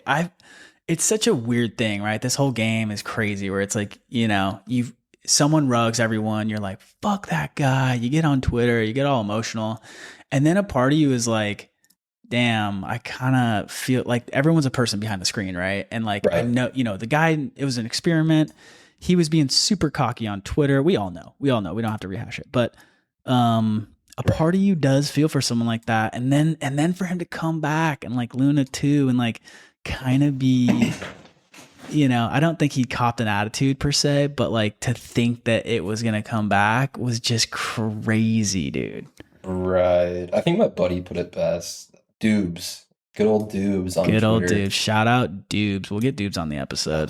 It's such a weird thing, right? This whole game is crazy where it's like, someone rugs everyone. You're like, fuck that guy. You get on Twitter, you get all emotional. And then a part of you is like, damn, I kind of feel like everyone's a person behind the screen, right? And like, I know, the guy, it was an experiment. He was being super cocky on Twitter. We all know. We don't have to rehash it. But a part of you does feel for someone like that. And then for him to come back and like Luna too, and like kind of be, I don't think he copped an attitude per se, but like to think that it was going to come back was just crazy, dude. Right. I think my buddy put it best. Dubes. Good old Dubes on Twitter. Good old Dubes. Shout out Dubes. We'll get Dubes on the episode.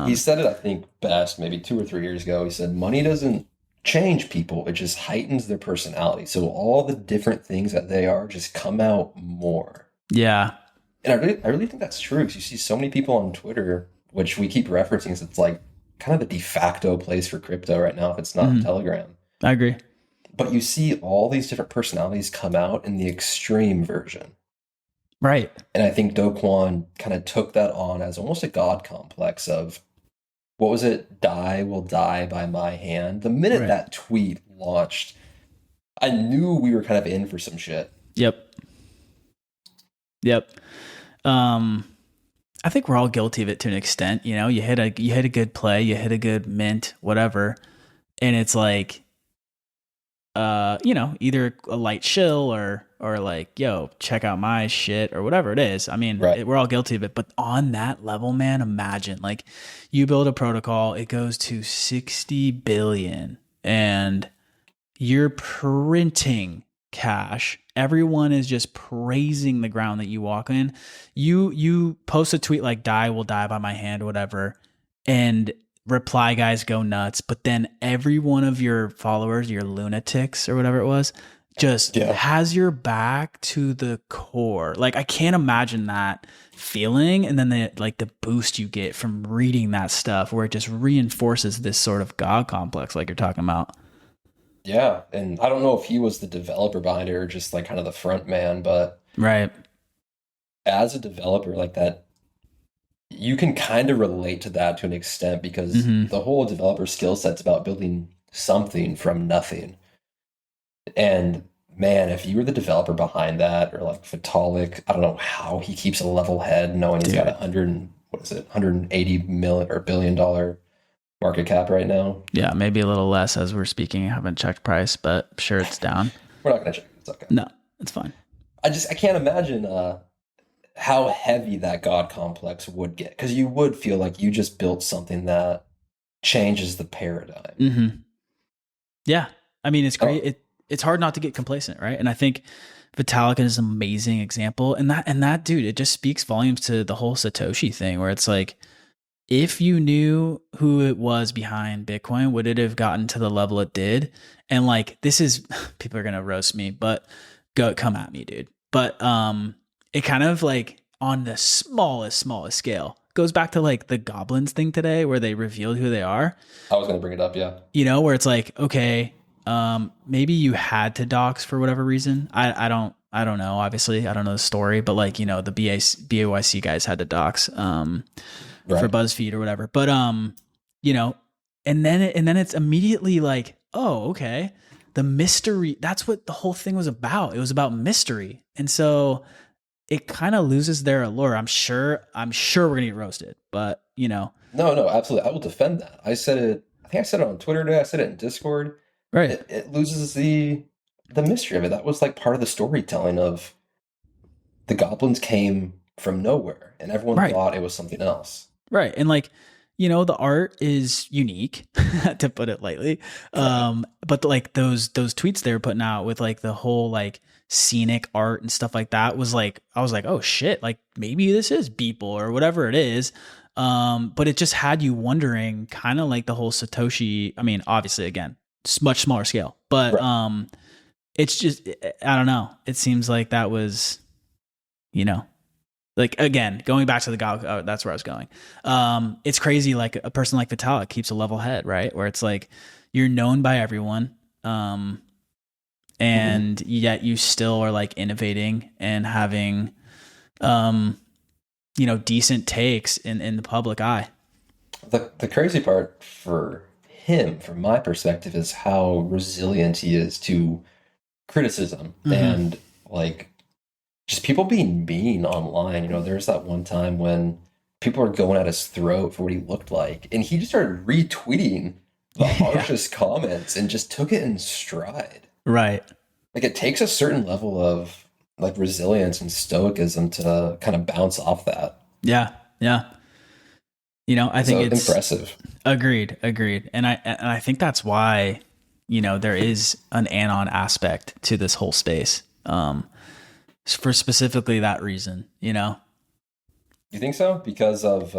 He said it, I think, best maybe 2 or 3 years ago. He said, money doesn't change people. It just heightens their personality. So all the different things that they are just come out more. Yeah. And I really think that's true because you see so many people on Twitter, which we keep referencing as it's like kind of the de facto place for crypto right now if it's not Telegram. I agree. But you see all these different personalities come out in the extreme version. Right. And I think Do Kwon kind of took that on as almost a god complex of, what was it? Die will die by my hand. The minute that tweet launched, I knew we were kind of in for some shit. Yep. I think we're all guilty of it to an extent. You hit a good play, you hit a good mint, whatever. And it's like, either a light chill or like, yo, check out my shit or whatever it is. I mean, we're all guilty of it, but on that level, man, imagine like you build a protocol, it goes to 60 billion and you're printing cash. Everyone is just praising the ground that you walk in. You post a tweet like die will die by my hand, whatever. And reply guys go nuts, but then every one of your followers, your lunatics or whatever it was, just has your back to the core. Like I can't imagine that feeling. And then the boost you get from reading that stuff where it just reinforces this sort of God complex like you're talking about. Yeah. And I don't know if he was the developer behind it or just like kind of the front man, but right. As a developer like that, you can kind of relate to that to an extent because Hmm. the whole developer skill set's about building something from nothing. And man, if you were the developer behind that, or like Vitalik, I don't know how he keeps a level head knowing he's got Dude. 180 million or billion-dollar market cap right now. Yeah, maybe a little less as we're speaking. I haven't checked price, but I'm sure it's down. We're not gonna check. It's okay. No, it's fine. I can't imagine how heavy that God complex would get because you would feel like you just built something that changes the paradigm. Hmm. Yeah. I mean, it's Oh, great. It's hard not to get complacent, right? And I think Vitalik is an amazing example. And that dude, it just speaks volumes to the whole Satoshi thing where it's like, if you knew who it was behind Bitcoin, would it have gotten to the level it did? And like, this is, people are going to roast me, but come at me, dude. But it kind of like on the smallest scale goes back to like the goblins thing today where they revealed who they are, I was gonna bring it up, yeah. where it's like, okay, maybe you had to dox for whatever reason. I don't know. Obviously I don't know the story, but like, the BAYC guys had to dox, for Right. BuzzFeed or whatever. But and then it's immediately like, oh, okay. The mystery, that's what the whole thing was about. It was about mystery. And so it kind of loses their allure. I'm sure we're gonna get roasted, but No, absolutely. I will defend that. I said it, I think I said it on Twitter today, I said it in Discord. right. It loses the mystery of it. That was like part of the storytelling of the goblins came from nowhere and everyone Right. thought it was something else. Right. And like, the art is unique to put it lightly. Right. But like those tweets they were putting out with like the whole like scenic art and stuff like that was like, I was like, oh shit, like maybe this is Beeple or whatever it is. But it just had you wondering, kind of like the whole Satoshi. I mean, obviously again, much smaller scale, but Right. it's just, I don't know. It seems like that was, you know, like again, going back to the guy, that's where I was going. It's crazy. Like a person like Vitalik keeps a level head, right? Where it's like you're known by everyone, Mhm. and yet you still are like innovating and having, decent takes in the public eye. The crazy part for him, from my perspective, is how resilient he is to criticism Mm-hmm. and like just people being mean online. There's that one time when people were going at his throat for what he looked like, and he just started retweeting the Yeah. harshest comments and just took it in stride. Right. Like it takes a certain level of like resilience and stoicism to kind of bounce off that. Yeah. Yeah. I think So it's impressive. agreed. And I think that's why, there is an anon aspect to this whole space. For specifically that reason. You think so? Because of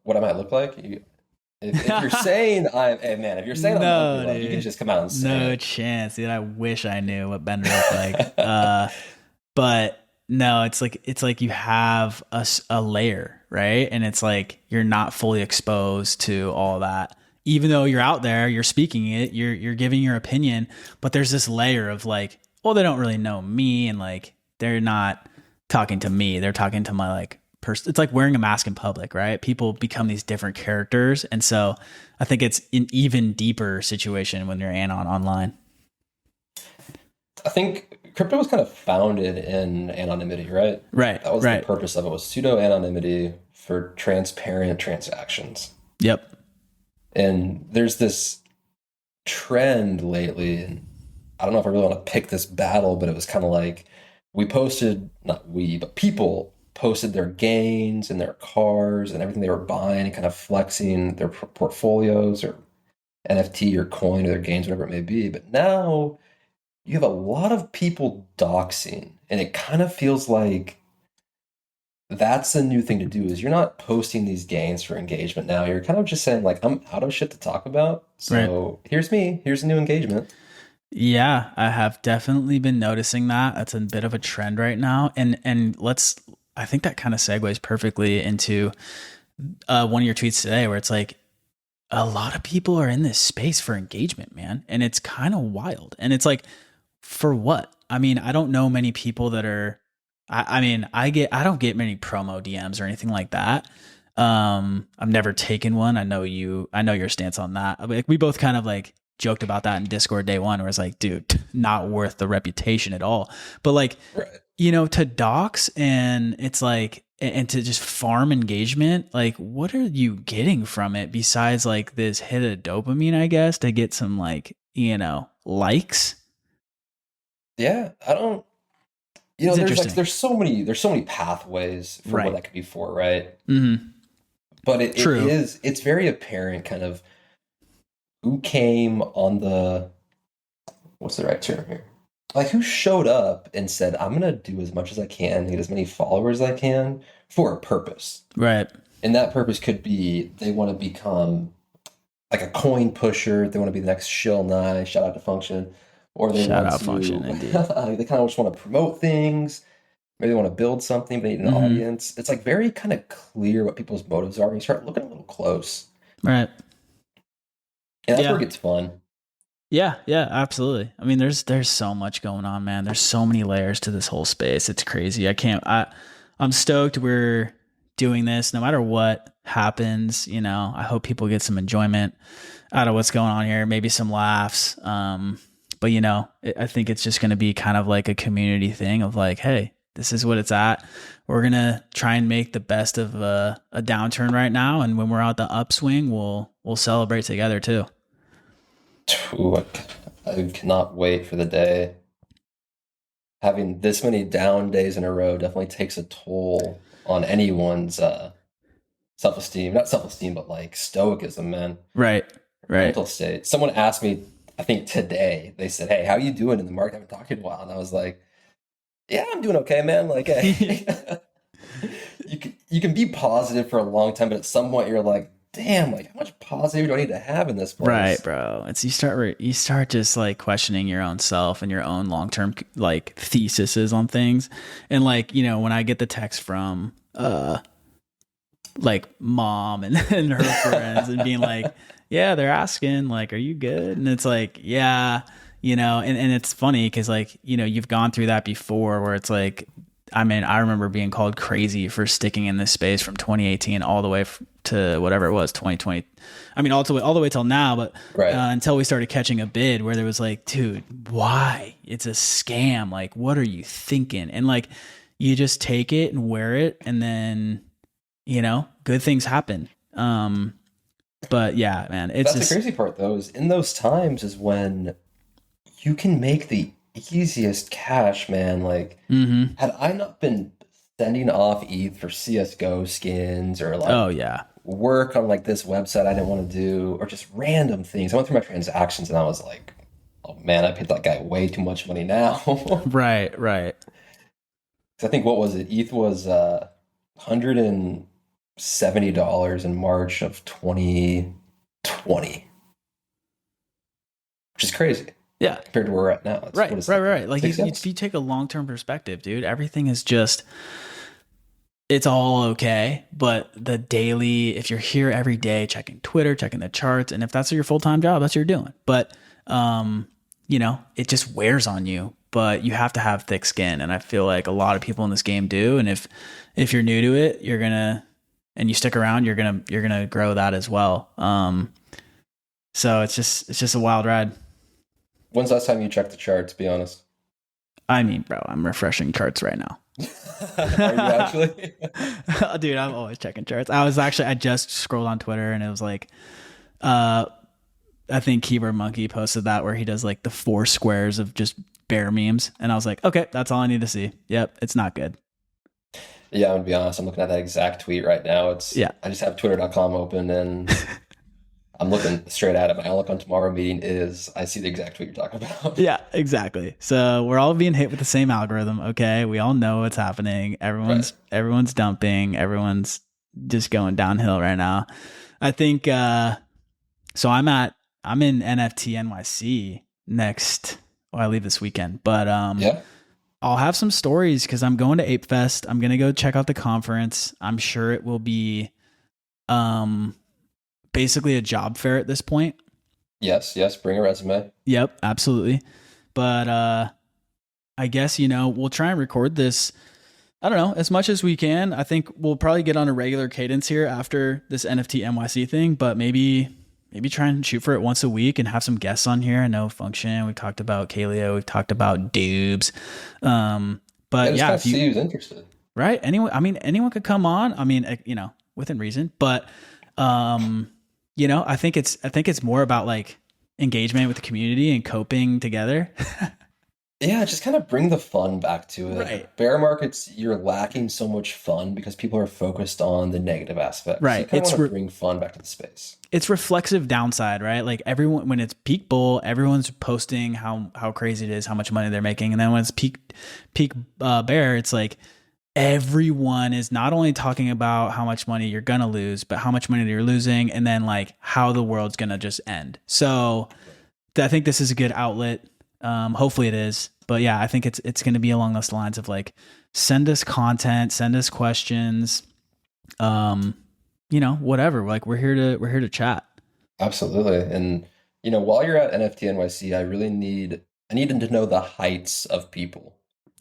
what I might look like? If you're saying hey man, if you're saying I'm ugly, No, like you can dude. just come out and say No chance, dude. I wish I knew what Bender looked like. it. But no, it's like you have a layer, right? And it's like you're not fully exposed to all that. Even though you're out there, you're speaking it, you're giving your opinion, but there's this layer of like, well, they don't really know me, and like they're not talking to me. They're talking to my like person. It's like wearing a mask in public, right? People become these different characters, and so I think it's an even deeper situation when you're anon online. I think crypto was kind of founded in anonymity, right? Right, That was the right. purpose of it, was pseudo anonymity for transparent transactions. Yep. And there's this trend lately, and I don't know if I really want to pick this battle, but it was kind of like we posted, not we, but people posted their gains and their cars and everything they were buying and kind of flexing their portfolios or NFT or coin or their gains, whatever it may be. But now you have a lot of people doxing, and it kind of feels like that's the new thing to do is you're not posting these gains for engagement now. You're kind of just saying like, I'm out of shit to talk about. Right. So here's me. Here's a new engagement. Yeah, I have definitely been noticing that. That's a bit of a trend right now. And I think that kind of segues perfectly into one of your tweets today where it's like a lot of people are in this space for engagement, man. And it's kind of wild. And it's like, for what? I mean, I don't know many people that are I mean, I don't get many promo DMs or anything like that. I've never taken one. I know your stance on that. Like, we both kind of like joked about that in Discord day one, where it's like, dude, not worth the reputation at all. But like, Right. to dox and it's like, and to just farm engagement, like, what are you getting from it besides like this hit of dopamine, I guess, to get some like, likes? Yeah, I don't. It's There's like interesting. there's so many pathways for what Right. that could be for, right? Mm-hmm. But it True. is it's very apparent kind of who came on the what's the right term here? Like who showed up and said, I'm gonna do as much as I can, get as many followers as I can for a purpose. Right. And that purpose could be they want to become like a coin pusher, they want to be the next Shill Nye, shout out to Function, or they Shout want out to function, indeed. they kind of just want to promote things. Maybe they want to build something, but they need an Mm-hmm. audience. It's like very kind of clear what people's motives are when you start looking a little close. Right. And that's where Yeah. it gets fun. Yeah, yeah, absolutely. I mean, there's so much going on, man. There's so many layers to this whole space. It's crazy. I'm stoked we're doing this no matter what happens, I hope people get some enjoyment out of what's going on here, maybe some laughs. But I think it's just going to be kind of like a community thing of like, hey, this is what it's at. We're going to try and make the best of a downturn right now, and when we're out the upswing, we'll celebrate together too. Ooh, I cannot wait for the day. Having this many down days in a row definitely takes a toll on anyone's self-esteem. Not self-esteem, but like stoicism, man. Right. Right. Mental state. Someone asked me, I think today, they said, hey, how you doing in the market? I haven't talked to you in a while. And I was like, yeah, I'm doing okay, man. Like, hey, you can be positive for a long time, but at some point you're like, damn, like how much positive do I need to have in this place? Right, bro. It's you start just like questioning your own self and your own long-term like theses on things. And like, when I get the text from like mom and, and her friends and being like, yeah, they're asking like, are you good? And it's like, yeah, and it's funny because like, you've gone through that before where it's like, I mean, I remember being called crazy for sticking in this space from 2018 all the way to whatever it was, 2020. I mean, all the way till now, but Right. Until we started catching a bid where there was like, dude, why? It's a scam. Like, what are you thinking? And like, you just take it and wear it, and then, good things happen. But yeah, man, it's That's just the crazy part though, is in those times is when you can make the easiest cash, man. Like, mhm. had I not been sending off ETH for CSGO skins or like Oh yeah. work on like this website I didn't want to do or just random things, I went through my transactions and I was like, oh man, I paid that guy way too much money now. Right, right. I think what was it? ETH was $170 in March of 2020, which is crazy Yeah. compared to where we're at now. It's, Right, what is right, it, right. Like six if cents? you take a long-term perspective, dude, everything is just, it's all okay. But the daily, if you're here every day, checking Twitter, checking the charts, and if that's your full-time job, that's what you're doing. But, it just wears on you, but you have to have thick skin. And I feel like a lot of people in this game do. And if you're new to it, and you stick around, you're going to grow that as well. So it's just a wild ride. When's the last time you checked the charts, be honest? I mean, bro, I'm refreshing charts right now. Are you actually? Dude, I'm always checking charts. I just scrolled on Twitter and it was like, I think Keyboard Monkey posted that where he does like the 4 squares of just bear memes. And I was like, okay, that's all I need to see. Yep. It's not good. Yeah, I'm gonna be honest. I'm looking at that exact tweet right now. Yeah. I just have twitter.com open and I'm looking straight at it. My outlook on tomorrow meeting is I see the exact tweet you're talking about. Yeah, exactly. So we're all being hit with the same algorithm. Okay. We all know what's happening. Everyone's dumping. Everyone's just going downhill right now. I think, so I'm in NFT NYC next. Well, I leave this weekend, but, Yeah. I'll have some stories because I'm going to Ape Fest. I'm going to go check out the conference. I'm sure it will be, basically a job fair at this point. Yes. Bring a resume. Yep, absolutely. But I guess we'll try and record this I don't know, as much as we can. I think we'll probably get on a regular cadence here after this NFT NYC thing, but maybe try and shoot for it once a week and have some guests on here. I know Function, we've talked about Kaleo, we've talked about Dubes. But yeah, if you see who's interested. Right? Anyone could come on. I mean, you know, within reason, but you know, I think it's more about like engagement with the community and coping together. Yeah, just kind of bring the fun back to it. Right. Bear markets, you're lacking so much fun because people are focused on the negative aspects. Right. So you kind of want to bring fun back to the space. It's reflexive downside, right? Like everyone, when it's peak bull, everyone's posting how crazy it is, how much money they're making, and then when it's peak bear, it's like everyone is not only talking about how much money you're gonna lose, but how much money you're losing, and then like how the world's gonna just end. So I think this is a good outlet. Hopefully it is, but yeah, I think it's going to be along those lines of like, send us content, send us questions, you know, whatever. Like we're here to chat. Absolutely. And you know, while you're at NFT NYC, I need to know the heights of people.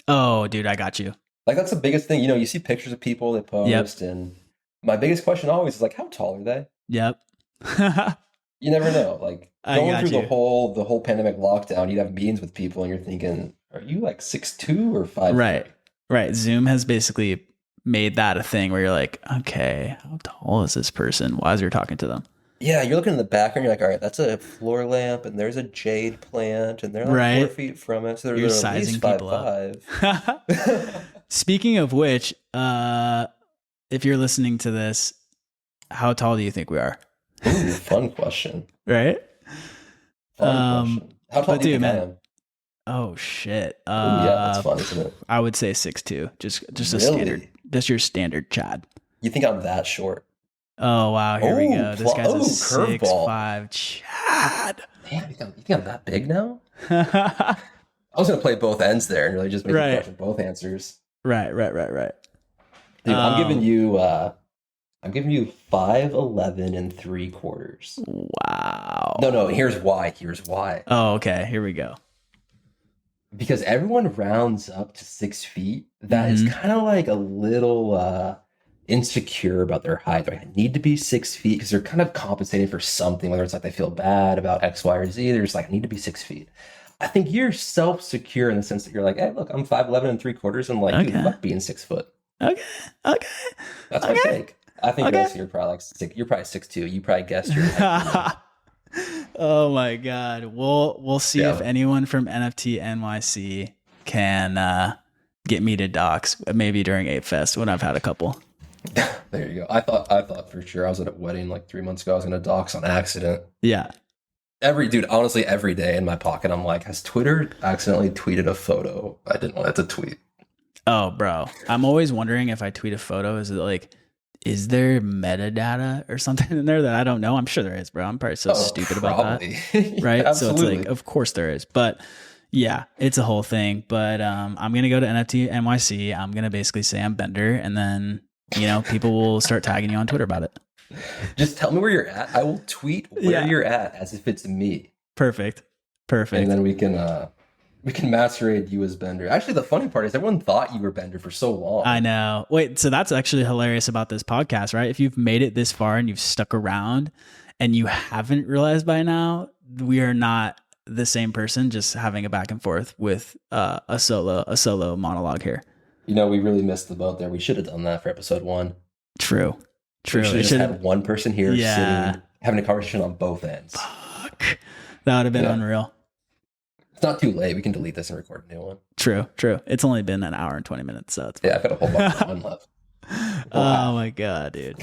Oh, dude, I got you. Like that's the biggest thing. You know, you see pictures of people they post, and my biggest question always is like, how tall are they? Yep. You never know. Like going through you. the whole pandemic lockdown, you'd have meetings with people and you're thinking, are you like 6'2" or 5'3"? Right. Zoom has basically made that a thing where you're like, okay, how tall is this person? Why is you're talking to them? Yeah, you're looking in the background, you're like, all right, that's a floor lamp and there's a jade plant and they're like 4 feet from it. So they're sizing at least people 5'5". Speaking of which, if you're listening to this, how tall do you think we are? Ooh, fun question. Right? Fun question. How tall do you think I am? Oh shit. Ooh, yeah, that's fun, isn't it? I would say 6'2". Just Really? a standard. Just your standard Chad. You think I'm that short? Oh wow, here we go. This guy's a curveball. 6'5" Chad. Damn, you think I'm that big now? I was gonna play both ends there and really just make a question both answers. Right. Dude, I'm giving you 5'11 3/4. Wow. No, here's why. Oh, okay. Here we go. Because everyone rounds up to 6 feet. That is kind of like a little insecure about their height. They need to be 6 feet because they're kind of compensating for something, whether it's like they feel bad about X, Y, or Z. They're just like, I need to be 6 feet. I think you're self-secure in the sense that you're like, hey, look, I'm 5'11 3/4 and like, dude, fuck being 6 foot. Okay. That's my take. I think you're probably like you're probably 6'2". You probably guessed your height. Oh my god. We'll see if anyone from NFT NYC can get me to docs, maybe during Ape Fest when I've had a couple. There you go. I thought for sure I was at a wedding like 3 months ago. I was gonna dox on accident. Yeah. Honestly, every day in my pocket, I'm like, has Twitter accidentally tweeted a photo I didn't want it to tweet? Oh, bro. I'm always wondering if I tweet a photo, is there metadata or something in there that I don't know? I'm sure there is, bro. I'm probably so stupid about that. Right? Absolutely. So it's like, of course there is. But yeah, it's a whole thing. But I'm going to go to NFT NYC. I'm going to basically say I'm Bender. And then, you know, people will start tagging you on Twitter about it. Just tell me where you're at. I will tweet where you're at as if it's me. Perfect. And then we can masquerade you as Bender. Actually, the funny part is everyone thought you were Bender for so long. I know. Wait, so that's actually hilarious about this podcast, right? If you've made it this far and you've stuck around and you haven't realized by now, we are not the same person, just having a back and forth with a solo monologue here. You know, we really missed the boat there. We should have done that for episode 1. True. We should have just had one person here sitting, having a conversation on both ends. Fuck. That would have been unreal. It's not too late. We can delete this and record a new one. True. It's only been an hour and 20 minutes, so it's I've got a whole bunch of one left. Oh my god, dude.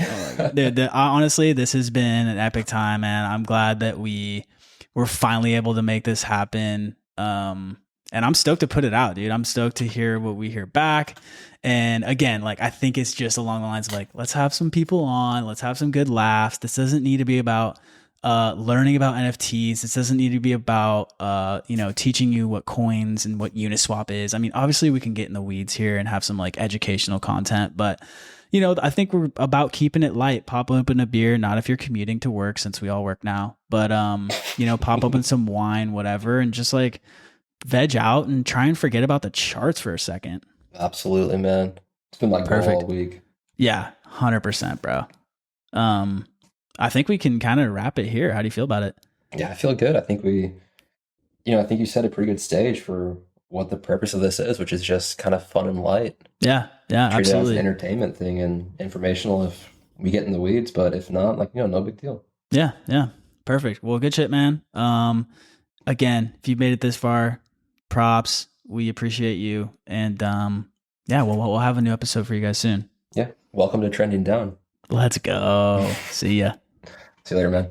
Dude, honestly, this has been an epic time, man. I'm glad that we were finally able to make this happen. And I'm stoked to put it out, dude. I'm stoked to hear what we hear back. And again, like, I think it's just along the lines of like, let's have some people on, let's have some good laughs. This doesn't need to be about learning about NFTs. This doesn't need to be about, teaching you what coins and what Uniswap is. I mean, obviously we can get in the weeds here and have some like educational content, but I think we're about keeping it light. Pop open a beer, not if you're commuting to work, since we all work now, but, pop open some wine, whatever, and just like veg out and try and forget about the charts for a second. Absolutely, man. It's been my goal Perfect. all week. Yeah, 100%, bro. I think we can kind of wrap it here. How do you feel about it? Yeah, I feel good. I think I think you set a pretty good stage for what the purpose of this is, which is just kind of fun and light. Yeah, yeah, Treat it as an absolutely. entertainment thing and informational if we get in the weeds, but if not, like, no big deal. Yeah, yeah. Perfect. Well, good shit, man. Again, if you made it this far, props. We appreciate you. And yeah, we'll have a new episode for you guys soon. Yeah. Welcome to Trending Down. Let's go. See ya. See you later, man.